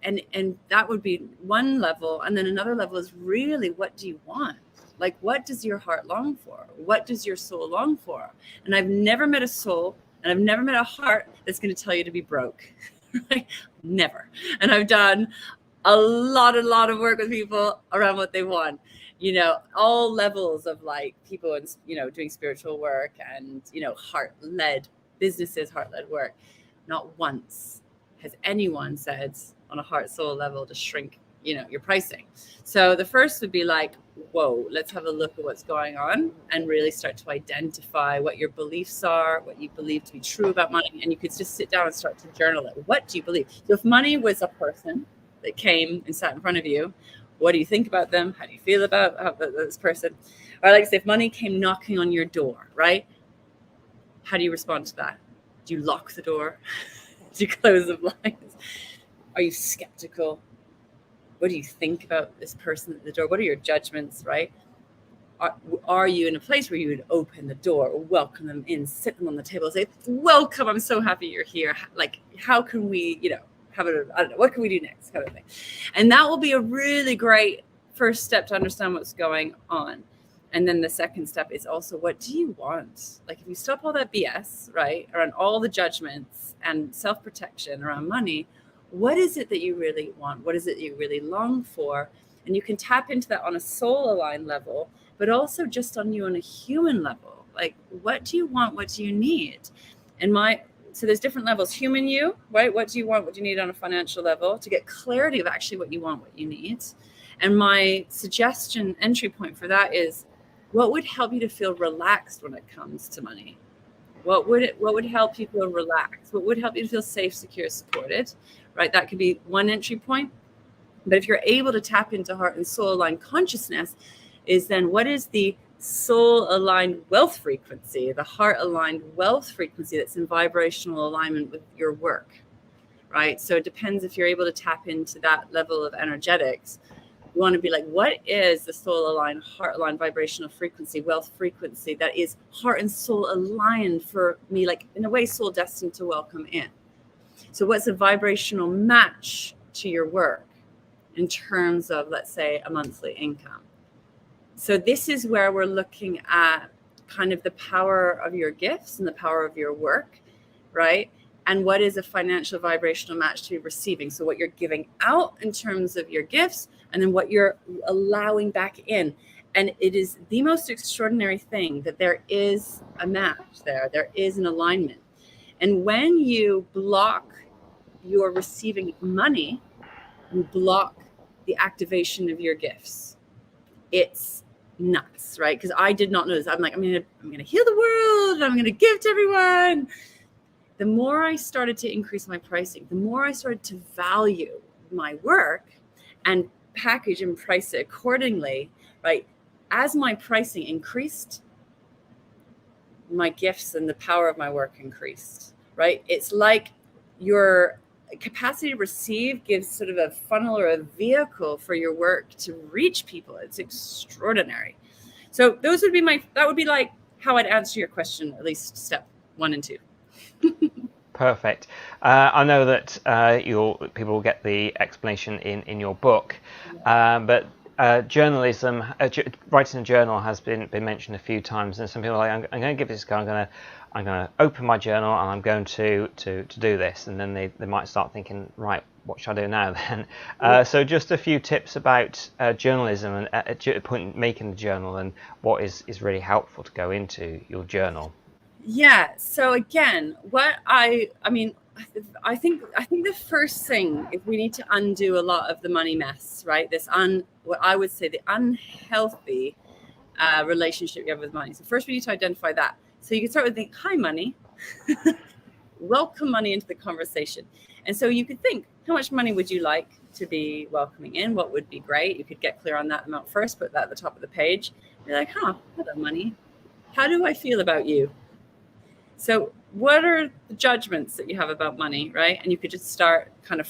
and that would be one level. And then another level is really, what do you want? Like, what does your heart long for? What does your soul long for? And I've never met a soul, and I've never met a heart that's going to tell you to be broke. Right? Never. And I've done a lot of work with people around what they want. All levels of like people and, doing spiritual work and, heart-led businesses, heart-led work. Not once has anyone said on a heart soul level to shrink, your pricing. So the first would be like, whoa, let's have a look at what's going on and really start to identify what your beliefs are, what you believe to be true about money. And you could just sit down and start to journal it. What do you believe? So if money was a person that came and sat in front of you, What do you think about them? How do you feel about this person? Or like I say, if money came knocking on your door, right? How do you respond to that? Do you lock the door? Do you close the blinds? Are you skeptical? What do you think about this person at the door? What are your judgments, right? Are you in a place where you would open the door or welcome them in, sit them on the table, say, welcome, I'm so happy you're here. Like, how can we, I don't know, what can we do next, kind of thing. And that will be a really great first step to understand what's going on. And then the second step is also, what do you want? Like, if you stop all that BS, right, around all the judgments and self-protection around money, what is it that you really want? What is it you really long for? And you can tap into that on a soul aligned level, but also just on you on a human level. Like, what do you want? What do you need? So there's different levels. Human you, right? What do you want? What do you need on a financial level to get clarity of actually what you want, what you need? And my suggestion entry point for that is, what would help you to feel relaxed when it comes to money? What would help you feel relaxed? What would help you to feel safe, secure, supported, right? That could be one entry point. But if you're able to tap into heart and soul aligned consciousness, is then what is the soul aligned wealth frequency, the heart aligned wealth frequency that's in vibrational alignment with your work, right? So it depends if you're able to tap into that level of energetics. You want to be like, what is the soul aligned, heart aligned vibrational frequency, wealth frequency that is heart and soul aligned for me, like in a way, soul destined to welcome in. So what's a vibrational match to your work in terms of, let's say, a monthly income? So this is where we're looking at kind of the power of your gifts and the power of your work, right? And what is a financial vibrational match to be receiving? So what you're giving out in terms of your gifts, and then what you're allowing back in. And it is the most extraordinary thing that there is a match there. There is an alignment. And when you block your receiving money, you block the activation of your gifts. It's nuts, right? Because I did not know this. I'm like, I'm gonna heal the world. I'm gonna give to everyone. The more I started to increase my pricing, the more I started to value my work and package and price it accordingly, right? As my pricing increased, my gifts and the power of my work increased, right? It's like your capacity to receive gives sort of a funnel or a vehicle for your work to reach people. It's extraordinary. So that would be like how I'd answer your question, at least step 1 and 2. Perfect. I know that people will get the explanation in your book, but journalism, writing a journal has been mentioned a few times, and some people are like, I'm going to give this a go. I'm going to open my journal and I'm going to do this, and then they might start thinking, right, what should I do now then? So just a few tips about journalism and making the journal, and what is really helpful to go into your journal. Yeah. So again, I think the first thing, if we need to undo a lot of the money mess, right? What I would say the unhealthy relationship you have with money. So first we need to identify that. So you can start with thinking, hi, money. Welcome money into the conversation. And so you could think, how much money would you like to be welcoming in? What would be great? You could get clear on that amount first, put that at the top of the page. You're like, hello, money. How do I feel about you? So what are the judgments that you have about money, right? And you could just start kind of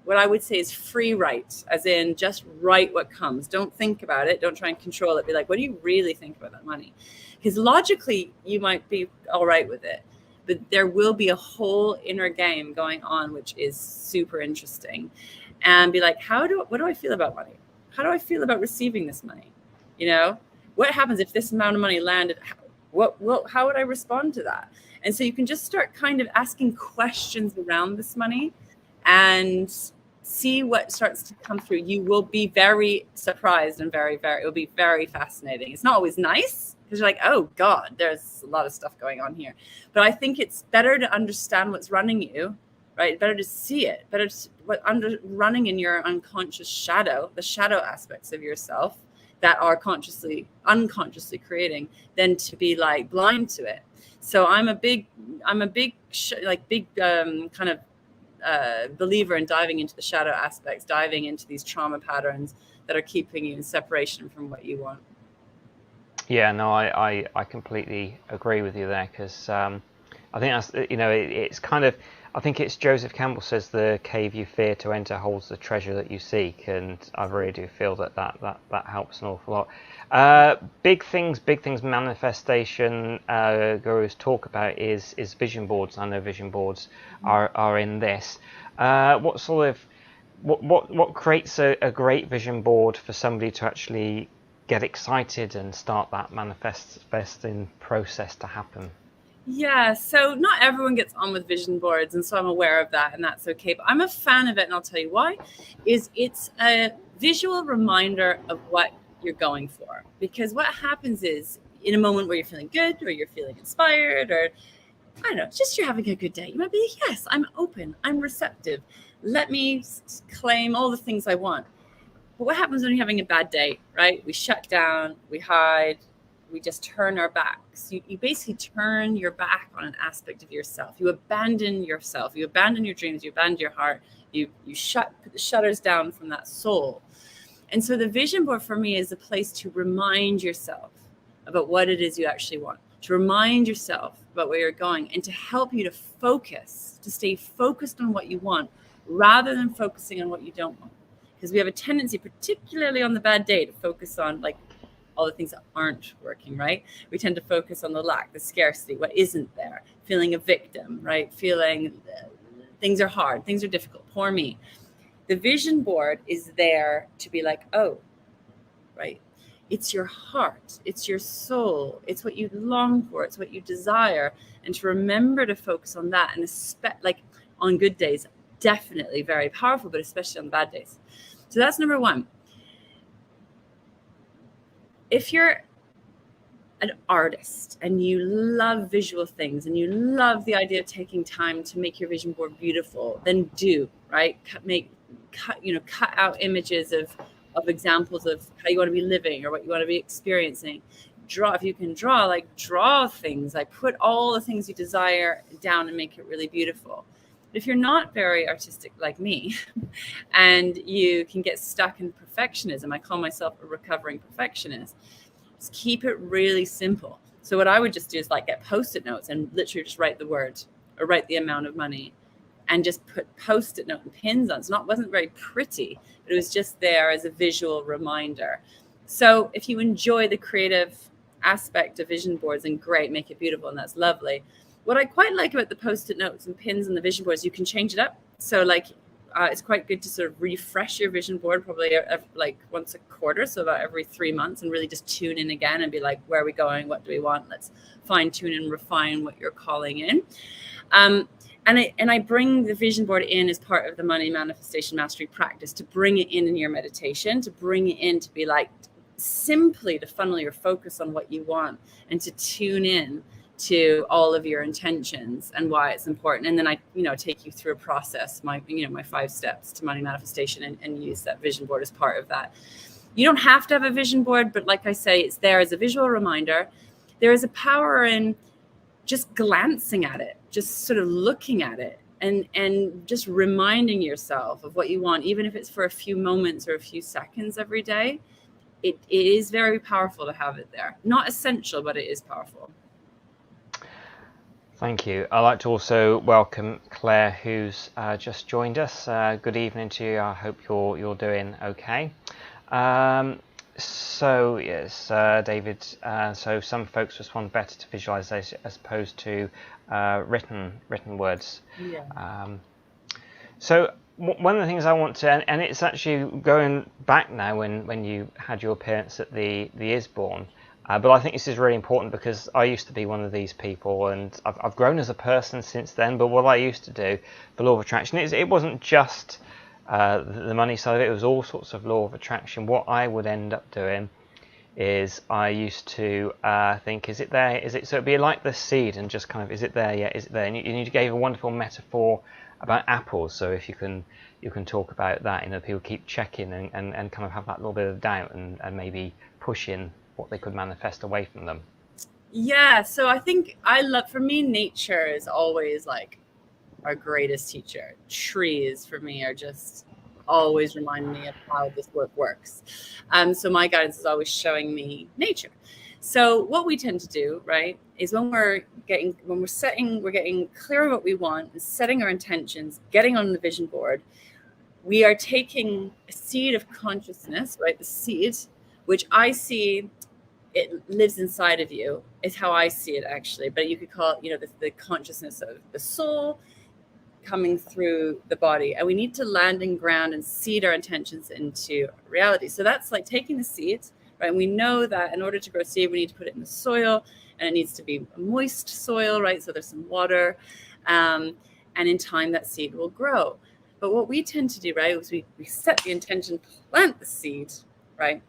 what I would say is free write, as in just write what comes. Don't think about it. Don't try and control it. Be like, what do you really think about that money? Because logically, you might be all right with it, but there will be a whole inner game going on, which is super interesting. And be like, what do I feel about money? How do I feel about receiving this money? What happens if this amount of money landed? How would I respond to that? And so you can just start kind of asking questions around this money and see what starts to come through. You will be very surprised and it will be very fascinating. It's not always nice because you're like, oh God, there's a lot of stuff going on here. But I think it's better to understand what's running you, right? Better to see it, running in your unconscious shadow, the shadow aspects of yourself that are unconsciously creating, than to be like blind to it. So I'm a big kind of believer in diving into the shadow aspects, diving into these trauma patterns that are keeping you in separation from what you want. Yeah, no, I completely agree with you there, because I think that's, it's kind of, I think it's Joseph Campbell says the cave you fear to enter holds the treasure that you seek, and I really do feel that helps an awful lot. Big things manifestation gurus talk about is vision boards. I know vision boards are in this. What creates a great vision board for somebody to actually get excited and start that manifesting process to happen? Yeah, so not everyone gets on with vision boards, and so I'm aware of that, and that's okay. But I'm a fan of it, and I'll tell you why. It's a visual reminder of what you're going for. Because what happens is, in a moment where you're feeling good, or you're feeling inspired, or I don't know, just you're having a good day, you might be, yes, I'm open, I'm receptive. Let me claim all the things I want. But what happens when you're having a bad day, right? We shut down, we hide, we just turn our backs. You basically turn your back on an aspect of yourself. You abandon yourself. You abandon your dreams. You abandon your heart. You put the shutters down from that soul. And so the vision board for me is a place to remind yourself about what it is you actually want, to remind yourself about where you're going, and to help you to focus, to stay focused on what you want rather than focusing on what you don't want. Because we have a tendency, particularly on the bad day, to focus on like all the things that aren't working, right? We tend to focus on the lack, the scarcity, what isn't there, feeling a victim, right? Feeling things are hard, things are difficult, poor me. The vision board is there to be like, oh, right? It's your heart, it's your soul, it's what you long for, it's what you desire. And to remember to focus on that, and like on good days, definitely very powerful, but especially on the bad days. So that's number one. If you're an artist and you love visual things and you love the idea of taking time to make your vision board beautiful, then do, right? Cut out images of examples of how you want to be living or what you want to be experiencing. Draw, if you can draw things, like put all the things you desire down and make it really beautiful. But if you're not very artistic like me and you can get stuck in perfectionism, I call myself a recovering perfectionist, just keep it really simple. So what I would just do is like get Post-it notes and literally just write the word or write the amount of money and just put Post-it note and pins on. It wasn't very pretty, but it was just there as a visual reminder. So if you enjoy the creative aspect of vision boards, then great, make it beautiful, and that's lovely. What I quite like about the Post-it notes and pins and the vision boards, you can change it up. So it's quite good to sort of refresh your vision board probably like once a quarter, so about every 3 months, and really just tune in again and be like, where are we going? What do we want? Let's fine tune and refine what you're calling in. And I bring the vision board in as part of the money manifestation mastery practice, to bring it in your meditation, to bring it in to be like simply to funnel your focus on what you want and to tune in to all of your intentions and why it's important. And then I, take you through a process, my 5 steps to money manifestation, and use that vision board as part of that. You don't have to have a vision board, but like I say, it's there as a visual reminder. There is a power in just glancing at it, just sort of looking at it and just reminding yourself of what you want, even if it's for a few moments or a few seconds every day. It is very powerful to have it there. Not essential, but it is powerful. Thank you. I'd like to also welcome Claire, who's just joined us. Good evening to you. I hope you're doing okay. So yes, David. So some folks respond better to visualization as opposed to written words. Yeah. So one of the things I want to, and it's actually going back now when you had your appearance at the Isborne. But I think this is really important because I used to be one of these people, and I've grown as a person since then. But what I used to do for law of attraction, it wasn't just the money side of it. It was all sorts of law of attraction. What I would end up doing is I used to think, is it there? Is it? So it'd be like the seed, and just kind of, is it there? Yeah, is it there? And you gave a wonderful metaphor about apples. So if you can talk about that, people keep checking and kind of have that little bit of doubt and maybe push in what they could manifest away from them. Yeah, so I think for me, nature is always like our greatest teacher. Trees for me are just always remind me of how this work works. So my guidance is always showing me nature. So what we tend to do, right, is we're getting clear on what we want, and setting our intentions, getting on the vision board, we are taking a seed of consciousness, right? The seed, which I see, it lives inside of you, is how I see it actually. But you could call it, the consciousness of the soul coming through the body. And we need to land and ground and seed our intentions into reality. So that's like taking the seed, right? And we know that in order to grow seed, we need to put it in the soil, and it needs to be a moist soil, right? So there's some water. And in time, that seed will grow. But what we tend to do, right, is we set the intention, plant the seed, right?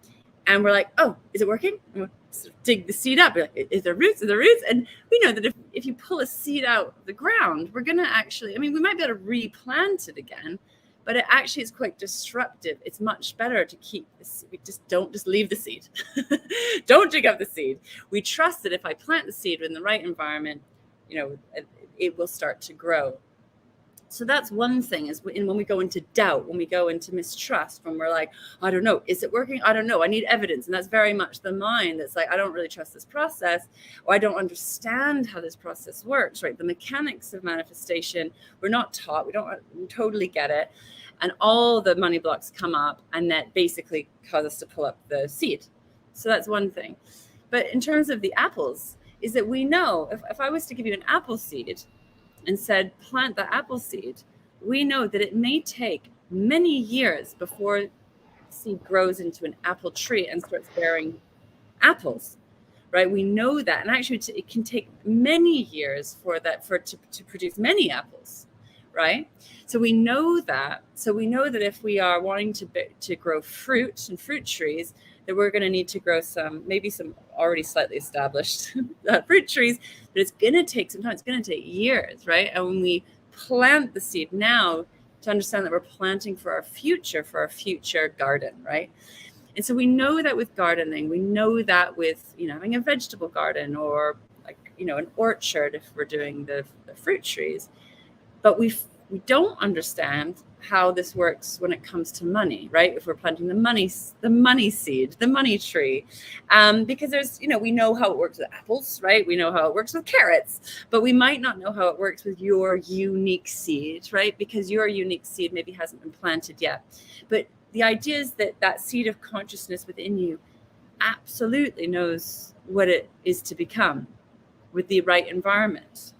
And we're like, oh, is it working? And we'll sort of dig the seed up. We're like, is there roots? Is there roots? And we know that if you pull a seed out of the ground, we're going to actually, we might be able to replant it again, but it actually is quite disruptive. It's much better to keep this. We don't leave the seed. Don't dig up the seed. We trust that if I plant the seed in the right environment, it will start to grow. So that's one thing, is when we go into doubt, when we go into mistrust, when we're like, I don't know, is it working? I don't know, I need evidence. And that's very much the mind that's like, I don't really trust this process, or I don't understand how this process works, right? The mechanics of manifestation, we're not taught, we don't totally get it. And all the money blocks come up, and that basically cause us to pull up the seed. So that's one thing. But in terms of the apples, is that we know, if I was to give you an apple seed, and said, plant the apple seed, we know that it may take many years before the seed grows into an apple tree and starts bearing apples, right? We know that. And actually, it can take many years for it to produce many apples, right? So we know that. So we know that if we are wanting to grow fruit and fruit trees, that we're going to need to grow maybe some already slightly established fruit trees, but it's going to take some time. It's going to take years, right? And when we plant the seed now, to understand that we're planting for our future garden, right? And so we know that with gardening, we know that with, having a vegetable garden, or an orchard if we're doing the fruit trees, but we don't understand how this works when it comes to money, right? If we're planting the money seed, the money tree, because there's, we know how it works with apples, right? We know how it works with carrots, but we might not know how it works with your unique seed, right? Because your unique seed maybe hasn't been planted yet. But the idea is that seed of consciousness within you absolutely knows what it is to become with the right environment.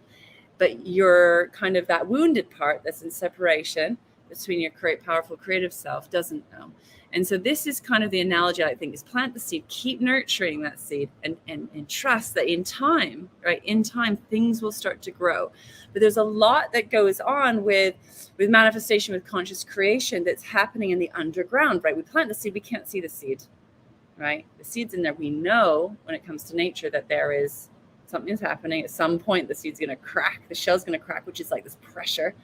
But you're kind of that wounded part that's in separation between your powerful creative self doesn't know. And so this is kind of the analogy, I think, is plant the seed, keep nurturing that seed, and trust that in time, right? In time, things will start to grow. But there's a lot that goes on with manifestation, with conscious creation, that's happening in the underground, right? We plant the seed, we can't see the seed, right? The seed's in there. We know when it comes to nature that there is something's happening. At some point, the seed's going to crack, the shell's going to crack, which is like this pressure.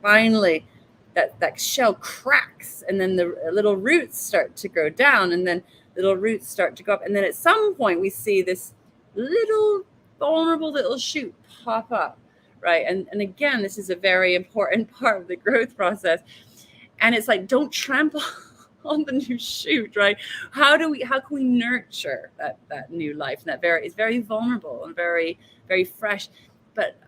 Finally, that shell cracks, and then the little roots start to grow down, and then little roots start to go up. And then at some point, we see this little vulnerable little shoot pop up, right? And again, this is a very important part of the growth process. And it's like, don't trample on the new shoot, right? How can we nurture that new life? And it's very vulnerable and very, very fresh. But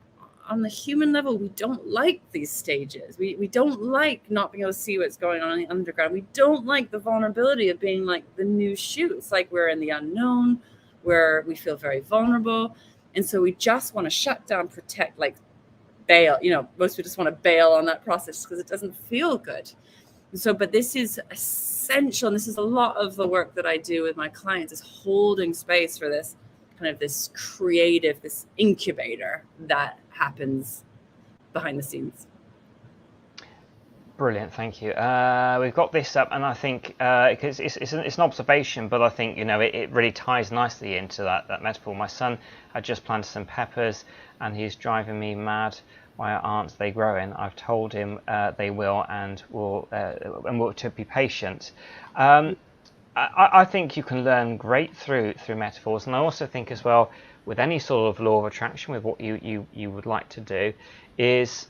on the human level, we don't like these stages. We don't like not being able to see what's going on in the underground. We don't like the vulnerability of being like the new shoot. It's like we're in the unknown, where we feel very vulnerable. And so we just want to shut down, protect, like bail. Most people just want to bail on that process because it doesn't feel good. So, but this is essential. And this is a lot of the work that I do with my clients, is holding space for this kind of this creative, this incubator that happens behind the scenes. Brilliant, thank you. We've got this up, and I think because it's an observation, but I think it really ties nicely into that metaphor. My son had just planted some peppers, and he's driving me mad. Why aren't they growing? I've told him they will, and will to be patient. I think you can learn great through metaphors, and I also think as well, with any sort of law of attraction, with what you would like to do, is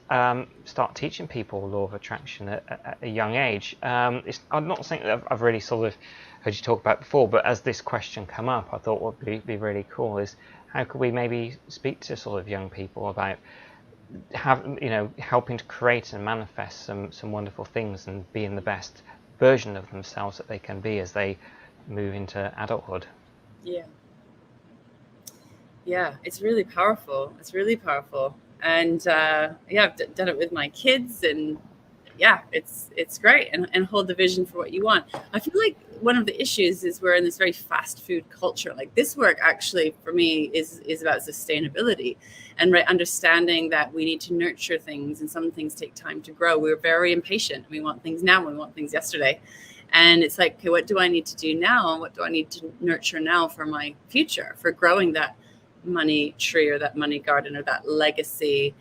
start teaching people law of attraction at a young age. I'm not something that I've really sort of heard you talk about before, but as this question come up, I thought what would be really cool is how could we maybe speak to sort of young people about helping to create and manifest some wonderful things and being the best version of themselves that they can be as they move into adulthood. Yeah, it's really powerful. And I've done it with my kids, and it's great, and hold the vision for what you want. I feel like one of the issues is we're in this very fast food culture. Like, this work actually for me is about sustainability and understanding that we need to nurture things, and some things take time to grow. We're very impatient. We want things now. We want things yesterday. And it's like, okay, what do I need to do now? And what do I need to nurture now for my future, for growing that money tree or that money garden or that legacy?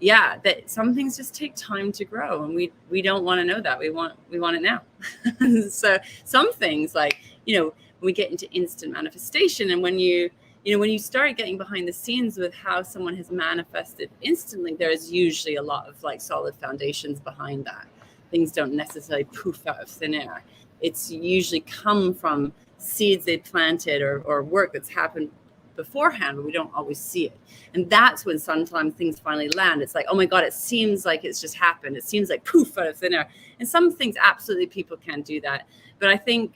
That some things just take time to grow, and we don't want to know that. We want it now. So some things, like, when we get into instant manifestation, and when you start getting behind the scenes with how someone has manifested instantly, there's usually a lot of like solid foundations behind that. Things don't necessarily poof out of thin air. It's usually come from seeds they planted or work that's happened beforehand, but we don't always see it. And that's when sometimes things finally land. It's like, oh my God, it seems like it's just happened. It seems like poof out of thin air. And some things, absolutely, people can do that. But I think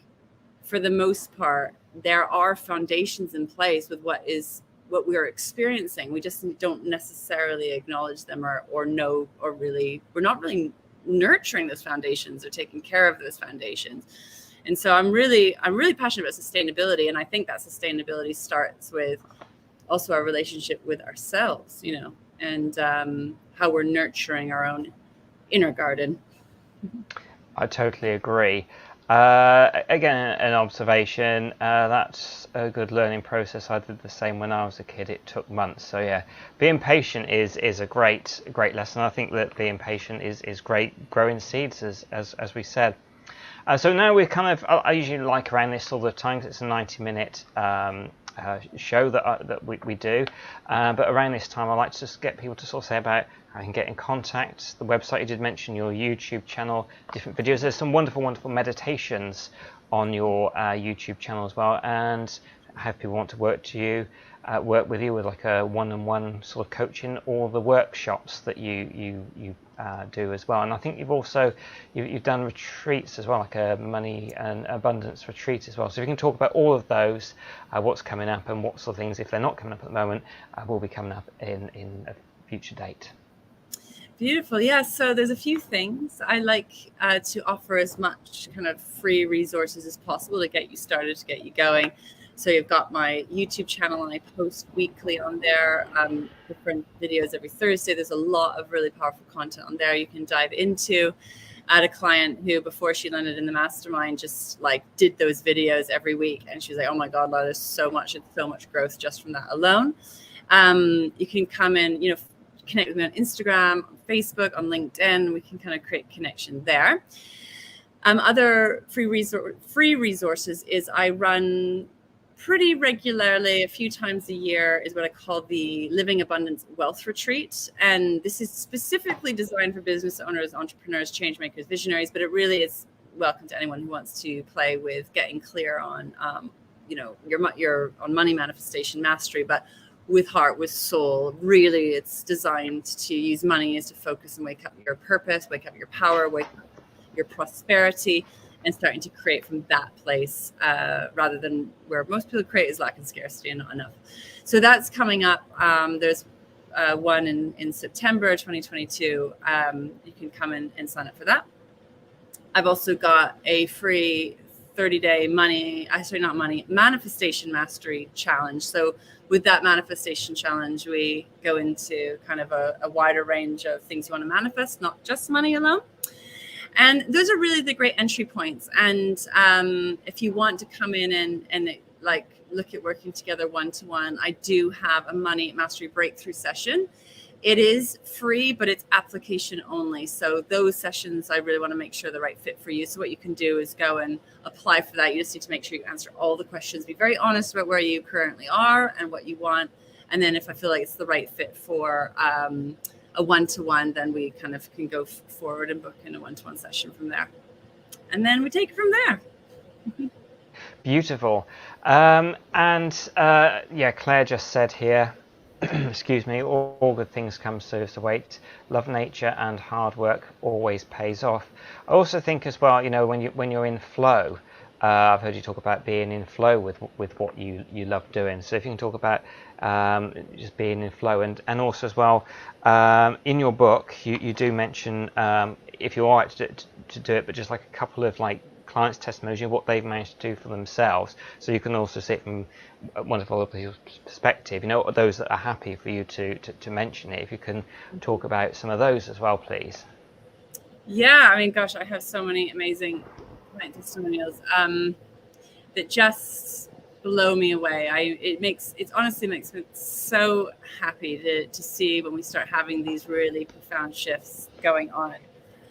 for the most part, there are foundations in place with what we're experiencing. We just don't necessarily acknowledge them or know, or really, we're not really nurturing those foundations or taking care of those foundations. And so I'm really passionate about sustainability. And I think that sustainability starts with also our relationship with ourselves, and how we're nurturing our own inner garden. I totally agree. Again, an observation, that's a good learning process. I did the same when I was a kid. It took months. So yeah, being patient is a great lesson. I think that being patient is great growing seeds, as we said. So now we're I usually like around this sort of time, because it's a 90-minute show that we do. But around this time, I like to just get people to sort of say about how you can get in contact. The website, you did mention your YouTube channel, different videos. There's some wonderful meditations on your YouTube channel as well. And how people want to work with you with like a one-on-one sort of coaching, or the workshops that you do as well. And I think you've done retreats as well, like a money and abundance retreat as well. So if you can talk about all of those, what's coming up, and what sort of things, if they're not coming up at the moment, will be coming up in a future date. Beautiful. Yeah. So there's a few things. I like to offer as much kind of free resources as possible to get you started, to get you going. So you've got my YouTube channel, and I post weekly on there, different videos every Thursday. There's a lot of really powerful content on there you can dive into. I had a client who, before she landed in the mastermind, just like did those videos every week. And she's like, oh my God, Lara, there's so much growth just from that alone. You can come in, connect with me on Instagram, on Facebook, on LinkedIn. We can kind of create connection there. Other free resources is I run pretty regularly, a few times a year, is what I call the Living Abundance Wealth Retreat. And this is specifically designed for business owners, entrepreneurs, change makers, visionaries, but it really is welcome to anyone who wants to play with getting clear on, your on money manifestation mastery, but with heart, with soul. Really, it's designed to use money as to focus and wake up your purpose, wake up your power, wake up your prosperity, and starting to create from that place, rather than where most people create is lack and scarcity and not enough. So that's coming up. There's one in September 2022. You can come in and sign up for that. I've also got a free 30-day manifestation mastery challenge. So with that manifestation challenge, we go into kind of a wider range of things you want to manifest, not just money alone. And those are really the great entry points. And if you want to come in and look at working together one-to-one, I do have a money mastery breakthrough session It is free, but it's application only. So those sessions, I really want to make sure they're the right fit for you. So what you can do is go and apply for that. You just need to make sure you answer all the questions. Be very honest about where you currently are and what you want. And then if I feel like it's the right fit for a one-to-one, then we kind of can go forward and book in a one-to-one session from there. And then we take it from there. Beautiful. Yeah, Claire just said here, excuse me, all good things come to wait. Love nature and hard work always pays off. I also think as well, you know, when you're in flow, I've heard you talk about being in flow with what you love doing. So if you can talk about just being in flow, and also as well, in your book you do mention, if you're all right to do it, but just like a couple of like clients' testimonials, what they've managed to do for themselves, so you can also see it from wonderful other people's perspective, you know, those that are happy for you to mention it. If you can talk about some of those as well, please. Yeah, I mean, gosh, I have so many amazing client testimonials that just blow me away. It honestly makes me so happy to see when we start having these really profound shifts going on.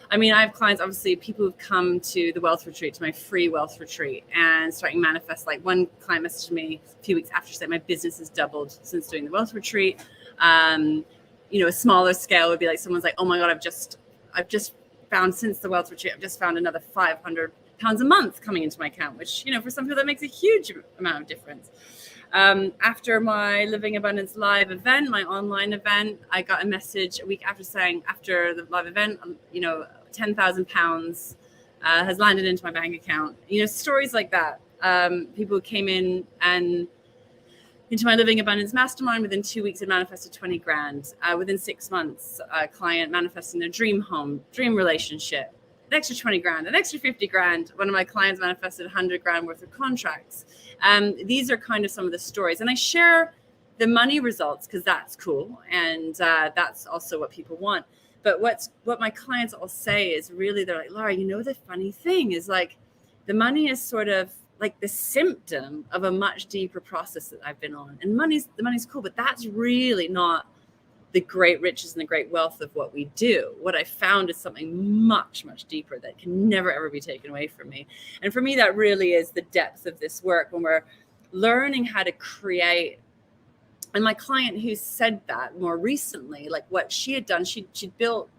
I mean, I have clients, obviously, people who've come to the wealth retreat, to my free wealth retreat, and starting to manifest. Like one client messaged me a few weeks after, saying my business has doubled since doing the wealth retreat. You know, a smaller scale would be like someone's like, oh my God, I've just found, since the wealth retreat, I've just found another £500 a month coming into my account, which, you know, for some people that makes a huge amount of difference. After my Living Abundance live event, my online event, I got a message a week after saying, after the live event, you know, £10,000 has landed into my bank account. You know, stories like that. People came in and into my Living Abundance mastermind. Within 2 weeks, it manifested 20 grand. Within 6 months, a client manifesting their dream home, dream relationship, an extra 20 grand, an extra 50 grand. One of my clients manifested 100 grand worth of contracts. These are kind of some of the stories. And I share the money results because that's cool. And that's also what people want. But what my clients all say is really, they're like, Lara, you know, the funny thing is like the money is sort of like the symptom of a much deeper process that I've been on. And the money's cool, but that's really not the great riches and the great wealth of what we do. What I found is something much, much deeper that can never, ever be taken away from me. And for me, that really is the depth of this work, when we're learning how to create. And my client who said that more recently, like what she had done, she'd built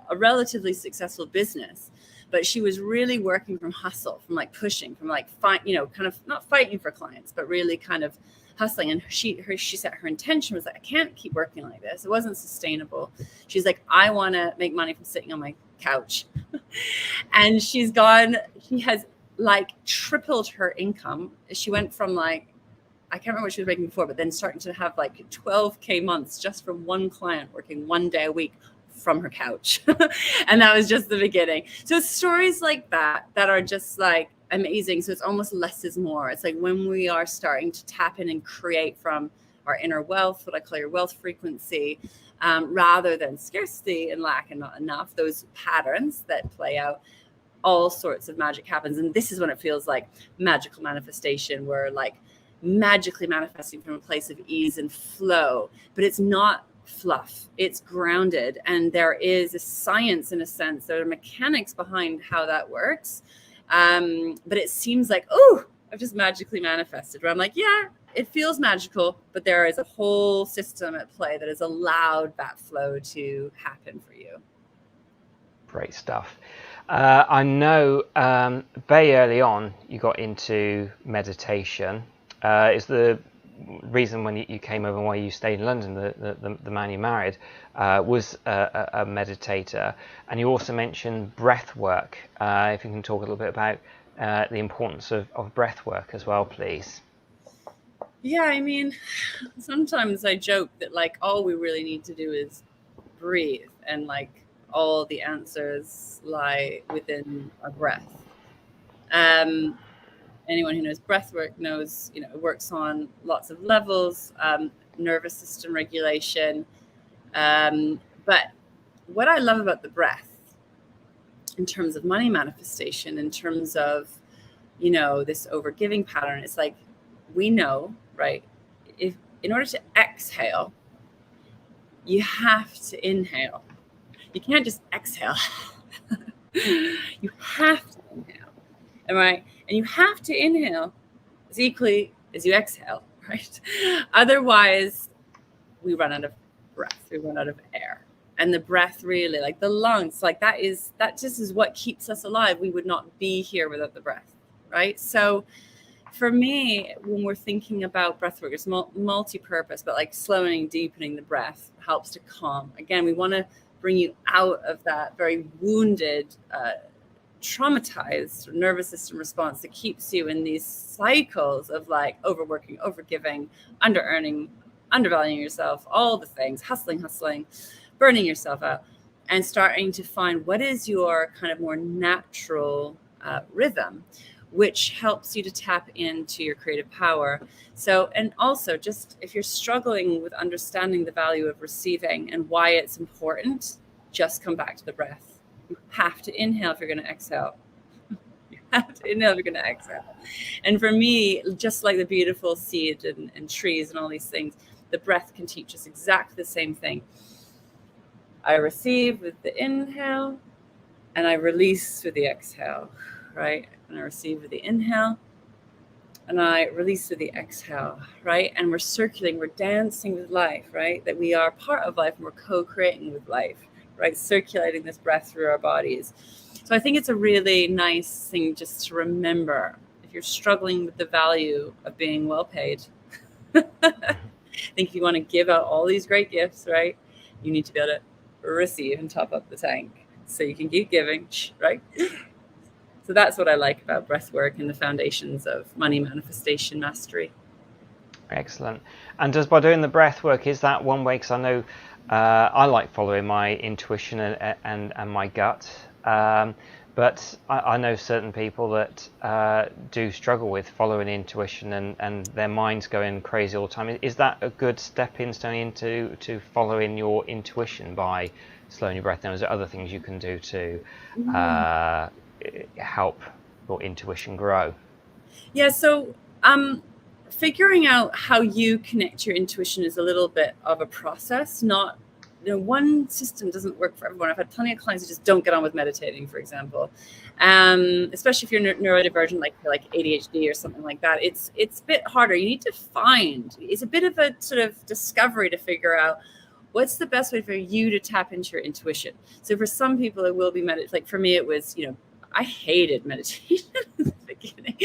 a relatively successful business, but she was really working from hustle, from like pushing, from like kind of not fighting for clients, but really kind of hustling. And she said her intention was like, I can't keep working like this. It wasn't sustainable. She's like, I want to make money from sitting on my couch. And she has like tripled her income. She went from like, I can't remember what she was making before, but then starting to have like 12K months just from one client working 1 day a week from her couch. And that was just the beginning. So it's stories like that are just like amazing. So it's almost less is more. It's like when we are starting to tap in and create from our inner wealth, what I call your wealth frequency, rather than scarcity and lack and not enough, those patterns that play out, all sorts of magic happens. And this is when it feels like magical manifestation. We're like magically manifesting from a place of ease and flow, but it's not fluff, it's grounded. And there is a science, in a sense, there are mechanics behind how that works. But it seems like, oh, I've just magically manifested, where I'm like, yeah, it feels magical, but there is a whole system at play that has allowed that flow to happen for you. Great stuff. I know very early on you got into meditation. Is the reason when you came over and why you stayed in London, the man you married was a meditator, and you also mentioned breath work. If you can talk a little bit about the importance of breath work as well, please. Yeah, I mean, sometimes I joke that like all we really need to do is breathe, and like all the answers lie within our breath. Anyone who knows breath work knows, you know, it works on lots of levels, nervous system regulation. But what I love about the breath in terms of money manifestation, in terms of, you know, this overgiving pattern, it's like, we know, right? If in order to exhale, you have to inhale. You can't just exhale. You have to inhale. All right. And you have to inhale as equally as you exhale, right? Otherwise, we run out of breath. We run out of air. And the breath really, like the lungs, like that just is what keeps us alive. We would not be here without the breath, right? So for me, when we're thinking about breath work, it's multi-purpose, but like slowing, deepening the breath helps to calm. Again, we want to bring you out of that very wounded, traumatized nervous system response that keeps you in these cycles of like overworking, overgiving, under-earning, undervaluing yourself, all the things, hustling, burning yourself out, and starting to find what is your kind of more natural rhythm, which helps you to tap into your creative power. So, and also just if you're struggling with understanding the value of receiving and why it's important, just come back to the breath. You have to inhale if you're going to exhale. You have to inhale if you're going to exhale. And for me, just like the beautiful seed and trees and all these things, the breath can teach us exactly the same thing. I receive with the inhale and I release with the exhale, right? And I receive with the inhale and I release with the exhale, right? And we're circulating, we're dancing with life, right? That we are part of life and we're co-creating with life, right? Circulating this breath through our bodies. So I think it's a really nice thing just to remember if you're struggling with the value of being well paid. I think if you want to give out all these great gifts, right? You need to be able to receive and top up the tank so you can keep giving, right? So that's what I like about breath work and the foundations of money manifestation mastery. Excellent. And just by doing the breath work, is that one way? Because I know I like following my intuition and my gut, but I know certain people that do struggle with following intuition and their mind's going crazy all the time. Is that a good stepping stone into following your intuition by slowing your breath down? Is there other things you can do to help your intuition grow? Yeah, so figuring out how you connect your intuition is a little bit of a process. Not, one system doesn't work for everyone. I've had plenty of clients who just don't get on with meditating, for example, especially if you're neurodivergent, like ADHD or something like that. It's a bit harder. You need to find. It's a bit of a sort of discovery to figure out what's the best way for you to tap into your intuition. So for some people, it will be like for me, it was I hated meditation at the beginning,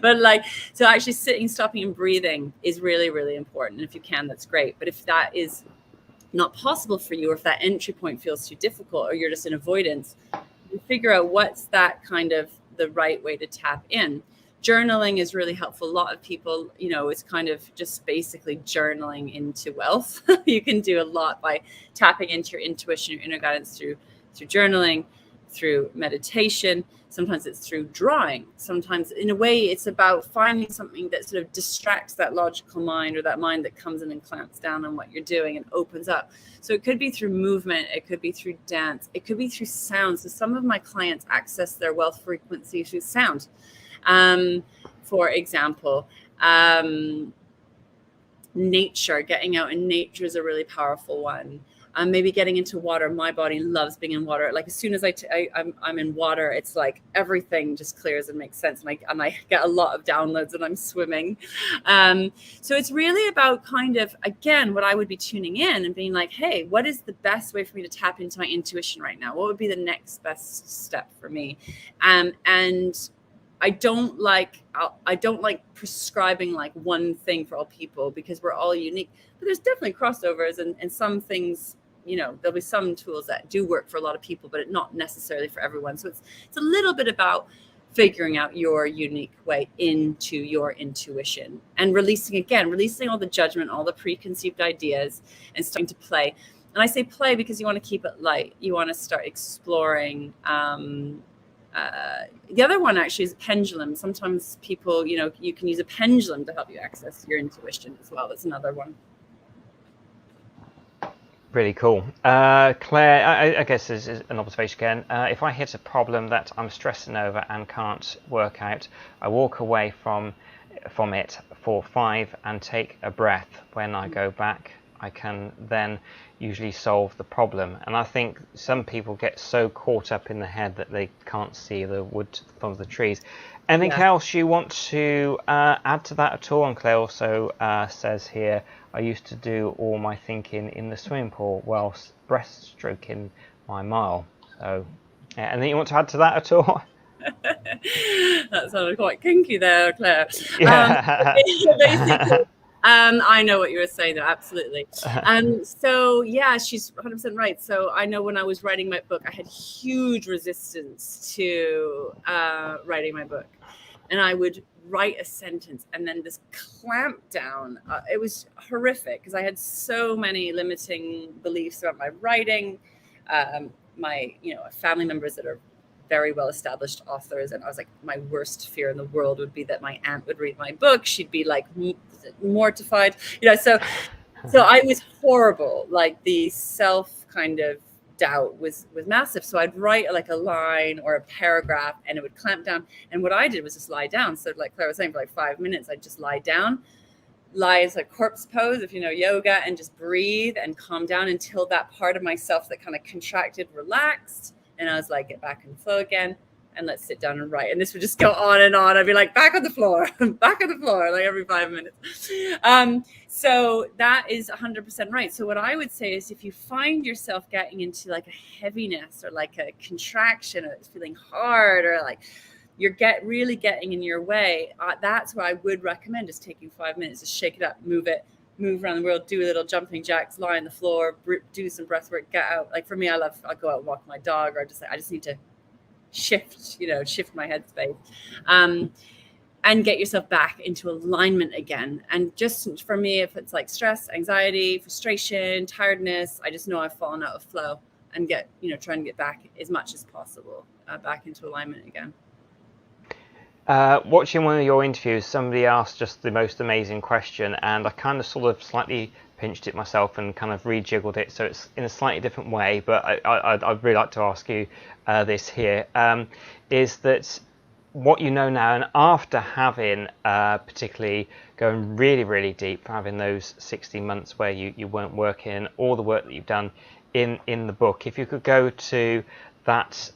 but so actually sitting, stopping and breathing is really, really important. And if you can, that's great. But if that is not possible for you, or if that entry point feels too difficult, or you're just in avoidance, you figure out what's that kind of the right way to tap in. Journaling is really helpful. A lot of people, it's kind of just basically journaling into wealth. You can do a lot by tapping into your intuition, your inner guidance through journaling, through meditation. Sometimes it's through drawing. Sometimes, in a way, it's about finding something that sort of distracts that logical mind, or that mind that comes in and clamps down on what you're doing and opens up. So it could be through movement. It could be through dance. It could be through sound. So some of my clients access their wealth frequency through sound. For example, nature, getting out in nature is a really powerful one. Maybe getting into water. My body loves being in water. Like as soon as I'm in water, it's like everything just clears and makes sense. And I get a lot of downloads when I'm swimming. So it's really about kind of, again, what I would be tuning in and being like, hey, what is the best way for me to tap into my intuition right now? What would be the next best step for me? And I don't like prescribing like one thing for all people, because we're all unique. But there's definitely crossovers, and some things, there'll be some tools that do work for a lot of people, but not necessarily for everyone. So it's a little bit about figuring out your unique way into your intuition and releasing all the judgment, all the preconceived ideas, and starting to play. And I say play because you want to keep it light. You want to start exploring. The other one actually is a pendulum. Sometimes people, you can use a pendulum to help you access your intuition as well. That's another one. Really cool. Claire, I guess this is an observation again. If I hit a problem that I'm stressing over and can't work out, I walk away from it for 5 and take a breath. When I go back I can then usually solve the problem. And I think some people get so caught up in the head that they can't see the wood from the trees. Anything else you want to add to that at all? And Claire also says here, I used to do all my thinking in the swimming pool whilst breaststroking my mile. So, anything you want to add to that at all? That sounded quite kinky there, Claire. Yeah. Basically, I know what you were saying there, absolutely. So yeah, she's 100% right. So I know when I was writing my book, I had huge resistance to writing my book. And I would write a sentence and then this clamp down. It was horrific because I had so many limiting beliefs about my writing. My family members that are very well established authors, and I was like, my worst fear in the world would be that my aunt would read my book. She'd be like mortified, so I was horrible. Like the self kind of doubt was massive. So I'd write like a line or a paragraph and it would clamp down, and what I did was just lie down. So like Claire was saying, for like 5 minutes I'd just lie as a corpse pose, if you know yoga, and just breathe and calm down until that part of myself that kind of contracted relaxed. And I was like, get back in the flow again, and let's sit down and write. And this would just go on and on. I'd be like, back on the floor, back on the floor, like every 5 minutes. So that is 100% right. So what I would say is, if you find yourself getting into like a heaviness or like a contraction, or it's feeling hard, or like you're really getting in your way, that's what I would recommend, is taking 5 minutes to shake it up, move around the world, do a little jumping jacks, lie on the floor, do some breath work, get out. Like for me, I'll go out and walk my dog, or I just need to shift my headspace, and get yourself back into alignment again. And just for me, if it's like stress, anxiety, frustration, tiredness, I just know I've fallen out of flow, and trying to get back as much as possible back into alignment again. Watching one of your interviews, somebody asked just the most amazing question, and I kind of sort of slightly pinched it myself and kind of rejiggled it, so it's in a slightly different way, but I'd really like to ask you this here, is that what you know now, and after having particularly going really, really deep, having those 16 months where you weren't working, all the work that you've done in the book, if you could go to that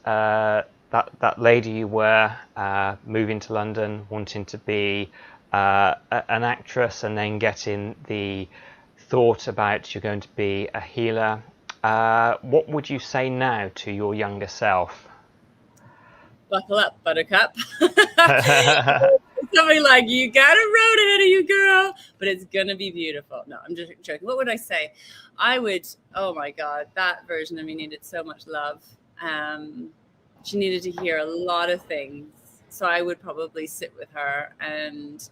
lady you were, moving to London, wanting to be an actress, and then getting the thought about you're going to be a healer, what would you say now to your younger self? Buckle up, buttercup. Something like, you got it road ahead of you, girl, but it's gonna be beautiful. No, I'm just joking. What would I say? Oh my God, that version of me needed so much love. She needed to hear a lot of things. So I would probably sit with her and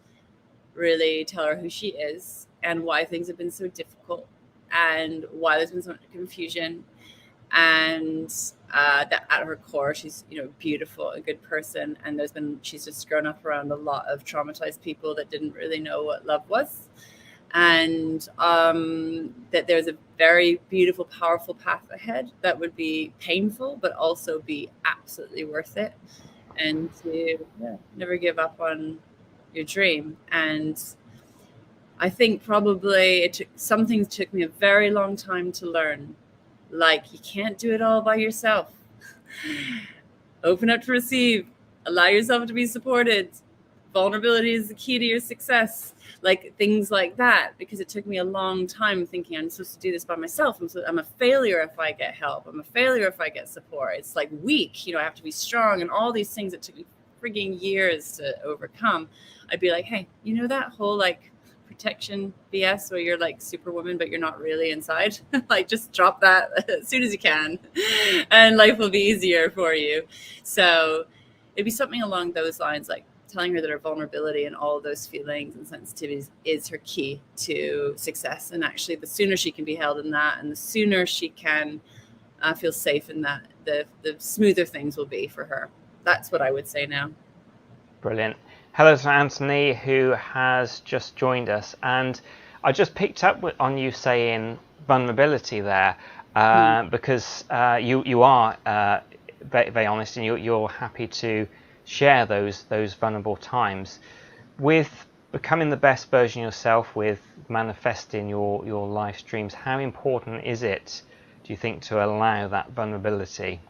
really tell her who she is, and why things have been so difficult, and why there's been so much confusion, and that at her core, she's beautiful, a good person, and she's just grown up around a lot of traumatized people that didn't really know what love was, and that there's a very beautiful, powerful path ahead that would be painful, but also be absolutely worth it, and to never give up on your dream. And I think probably some things took me a very long time to learn. Like, you can't do it all by yourself. Open up to receive. Allow yourself to be supported. Vulnerability is the key to your success. Like things like that, because it took me a long time thinking I'm supposed to do this by myself. I'm a failure if I get help. I'm a failure if I get support. It's like weak. I have to be strong, and all these things that took me frigging years to overcome. I'd be like, hey, that whole like protection BS where you're like superwoman, but you're not really inside. Like, just drop that as soon as you can, and life will be easier for you. So it'd be something along those lines, like telling her that her vulnerability and all those feelings and sensitivities is her key to success. And actually, the sooner she can be held in that, and the sooner she can feel safe in that, the smoother things will be for her. That's what I would say now. Brilliant. Hello to Anthony, who has just joined us, and I just picked up on you saying vulnerability there, because you are very, very honest, and you're happy to share those vulnerable times. With becoming the best version of yourself, with manifesting your life streams, how important is it, do you think, to allow that vulnerability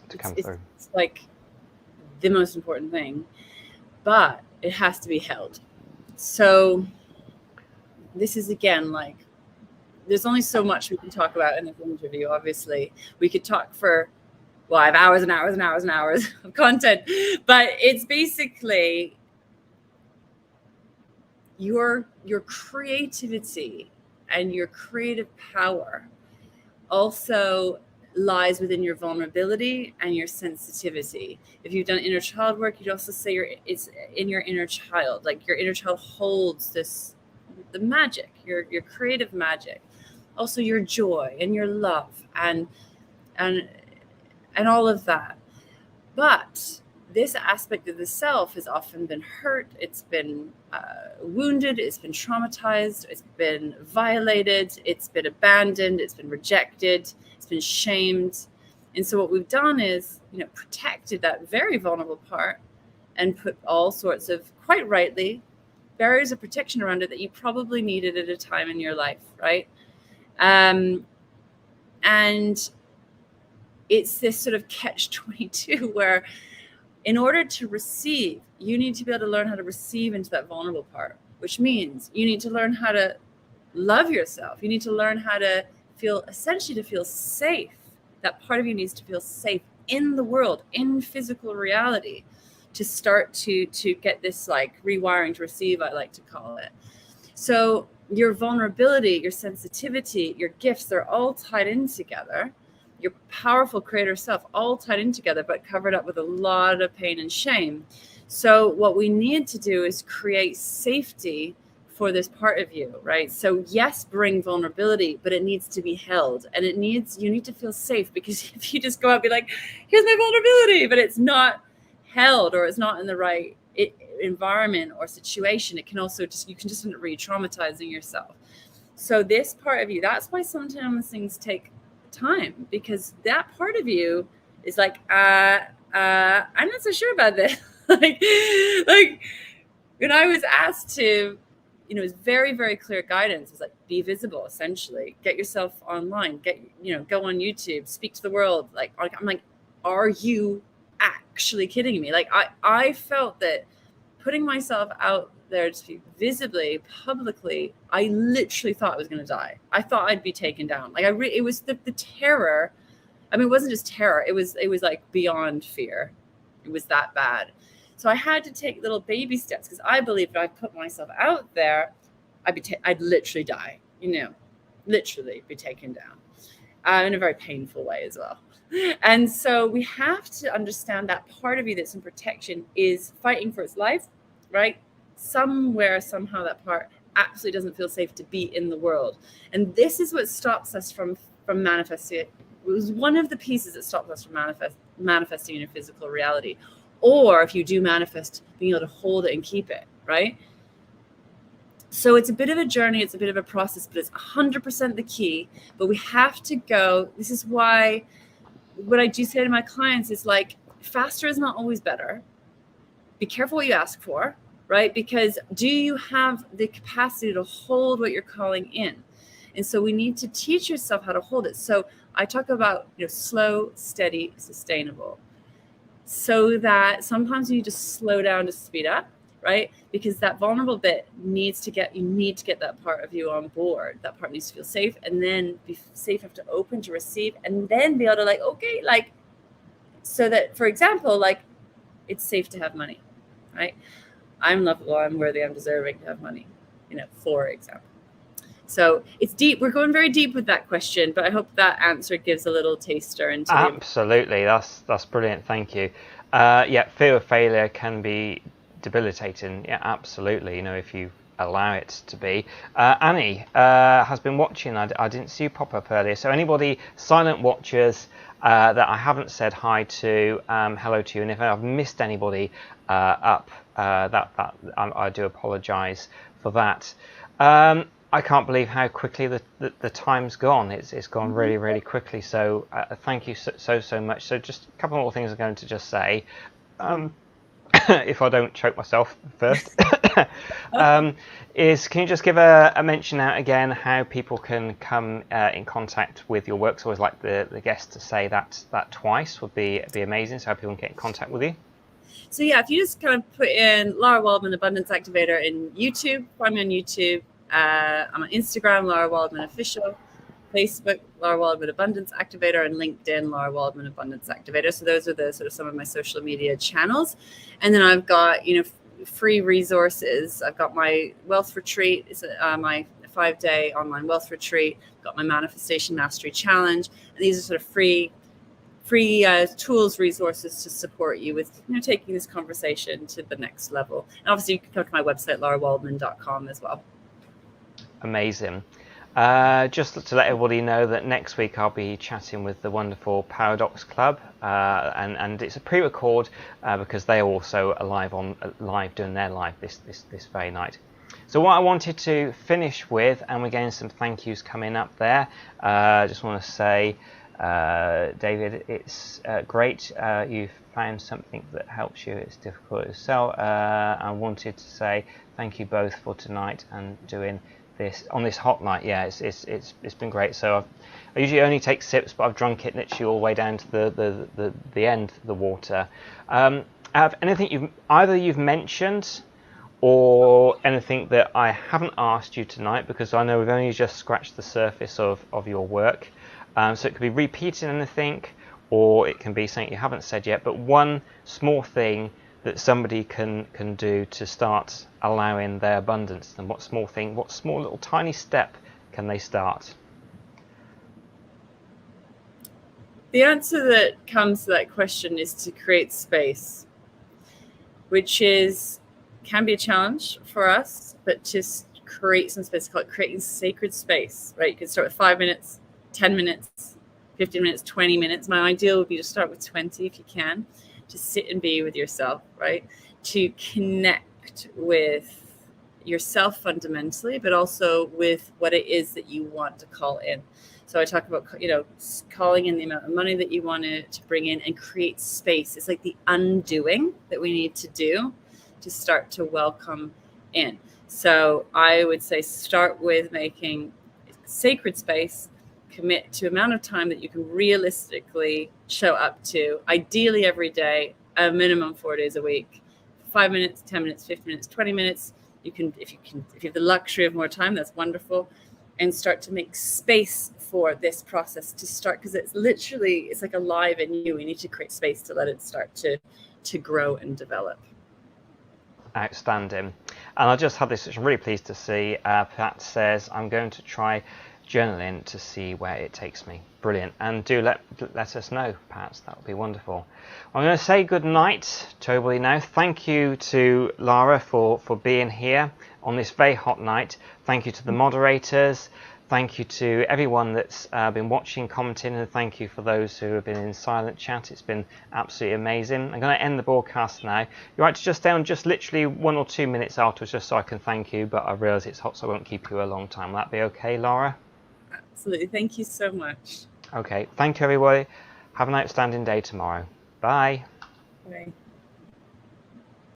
to come through? It's like the most important thing, but it has to be held. So this is, again, like, there's only so much we can talk about in this interview. Obviously, we could talk for, well, I have hours and hours and hours and hours of content, but it's basically your creativity and your creative power also lies within your vulnerability and your sensitivity. If you've done inner child work, you'd also say it's in your inner child. Like, your inner child holds the magic, your creative magic, also your joy and your love and all of that. But this aspect of the self has often been hurt. It's been wounded. It's been traumatized. It's been violated. It's been abandoned. It's been rejected. It's been shamed. And so what we've done is, protected that very vulnerable part and put all sorts of, quite rightly, barriers of protection around it that you probably needed at a time in your life, right? And it's this sort of catch-22 where, in order to receive, you need to be able to learn how to receive into that vulnerable part, which means you need to learn how to love yourself. You need to learn how to feel safe. That part of you needs to feel safe in the world, in physical reality, to start to get this, like, rewiring to receive, I like to call it. So your vulnerability, your sensitivity, your gifts, they're all tied in together. Your powerful creator self, all tied in together, but covered up with a lot of pain and shame. So what we need to do is create safety for this part of you, right? So yes, bring vulnerability, but it needs to be held, and you need to feel safe, because if you just go out and be like, here's my vulnerability, but it's not held, or it's not in the right environment or situation, it can also you can just end up re-traumatizing yourself. So this part of you, that's why sometimes things take time, because that part of you is like, I'm not so sure about this. like when I was asked to, it was very, very clear guidance. It's like, be visible, essentially. Get yourself online. Go on YouTube. Speak to the world. Like, I'm like, are you actually kidding me? Like, I felt that putting myself out there to speak visibly, publicly, I literally thought I was going to die. I thought I'd be taken down. Like, it was the terror. I mean, it wasn't just terror. It was like beyond fear. It was that bad. So I had to take little baby steps, because I believed if I put myself out there, I'd literally die, literally be taken down in a very painful way as well. And so we have to understand that part of you that's in protection is fighting for its life, right? Somewhere, somehow, that part absolutely doesn't feel safe to be in the world. And this is what stops us from manifesting. It was one of the pieces that stops us from manifesting in a physical reality. Or if you do manifest, being able to hold it and keep it, right? So it's a bit of a journey, it's a bit of a process, but it's 100% the key. But we have to go. This is why what I do say to my clients is, like, faster is not always better. Be careful what you ask for, right? Because do you have the capacity to hold what you're calling in? And so we need to teach yourself how to hold it. So I talk about, slow, steady, sustainable. So that sometimes you just slow down to speed up, right? Because that vulnerable bit you need to get that part of you on board. That part needs to feel safe, and then be safe enough to open to receive, and then be able to so that, for example, it's safe to have money, right? I'm lovable, I'm worthy, I'm deserving to have money, for example. So it's deep. We're going very deep with that question, but I hope that answer gives a little taster into it. Absolutely, that's brilliant. Thank you. Fear of failure can be debilitating. Yeah, absolutely. If you allow it to be. Annie has been watching. I didn't see you pop up earlier. So anybody, silent watchers that I haven't said hi to, hello to you. And if I've missed anybody I do apologise for that. I can't believe how quickly the time's gone. It's gone really, really quickly. So thank you so much. So just a couple more things I'm going to just say. If I don't choke myself first. is can you just give a mention out again how people can come in contact with your work? So I always like the guest to say that twice would be amazing, so how people can get in contact with you. So yeah, if you just kind of put in Lara Waldman Abundance Activator in YouTube, find me on YouTube. I'm on Instagram, Lara Waldman Official, Facebook, Lara Waldman Abundance Activator, and LinkedIn, Lara Waldman Abundance Activator. So those are the sort of some of my social media channels. And then I've got, free resources. I've got my wealth retreat. It's my 5-day online wealth retreat. I've got my manifestation mastery challenge. And these are sort of free tools, resources to support you with taking this conversation to the next level. And obviously you can come to my website, larawaldman.com as well. Amazing. Just to let everybody know that next week I'll be chatting with the wonderful Paradox Club, and it's a pre-record because they are also live doing their live this very night. So what I wanted to finish with, and we're getting some thank yous coming up there. I just want to say, David, it's great you've found something that helps you. It's difficult to sell. I wanted to say thank you both for tonight and doing this on this hot night. Yeah, it's been great. So I usually only take sips, but I've drunk it literally all the way down to the end of the water. Have anything either you've mentioned or anything that I haven't asked you tonight, because I know we've only just scratched the surface of your work. So it could be repeating anything, or it can be something you haven't said yet, but one small thing that somebody can do to start allowing their abundance. And what small little tiny step can they start? The answer that comes to that question is to create space, which can be a challenge for us, but just create some space. Call it creating sacred space, right? You can start with 5 minutes, 10 minutes, 15 minutes, 20 minutes. My ideal would be to start with 20 if you can. To sit and be with yourself, right? To connect with yourself fundamentally, but also with what it is that you want to call in. So I talk about, calling in the amount of money that you want to bring in and create space. It's like the undoing that we need to do to start to welcome in. So I would say start with making sacred space. Commit to amount of time that you can realistically show up to, ideally every day, a minimum 4 days a week. 5 minutes, 10 minutes, 15 minutes, 20 minutes. If you have the luxury of more time, that's wonderful. And start to make space for this process to start, because it's like alive in you. We need to create space to let it start to grow and develop. Outstanding. And I just had this, which I'm really pleased to see. Pat says, I'm going to try journaling to see where it takes me. Brilliant. And do let us know, Pat. That would be wonderful. I'm going to say good night to everybody now. Thank you to Lara for being here on this very hot night. Thank you to the moderators. Thank you to everyone that's been watching, commenting, and thank you for those who have been in silent chat. It's been absolutely amazing. I'm going to end the broadcast now. You're right to just stay on just literally 1 or 2 minutes afterwards, just so I can thank you, but I realise it's hot, so I won't keep you a long time. Will that be okay, Lara? Absolutely. Thank you so much. Okay. Thank you, everybody. Have an outstanding day tomorrow. Bye. Bye.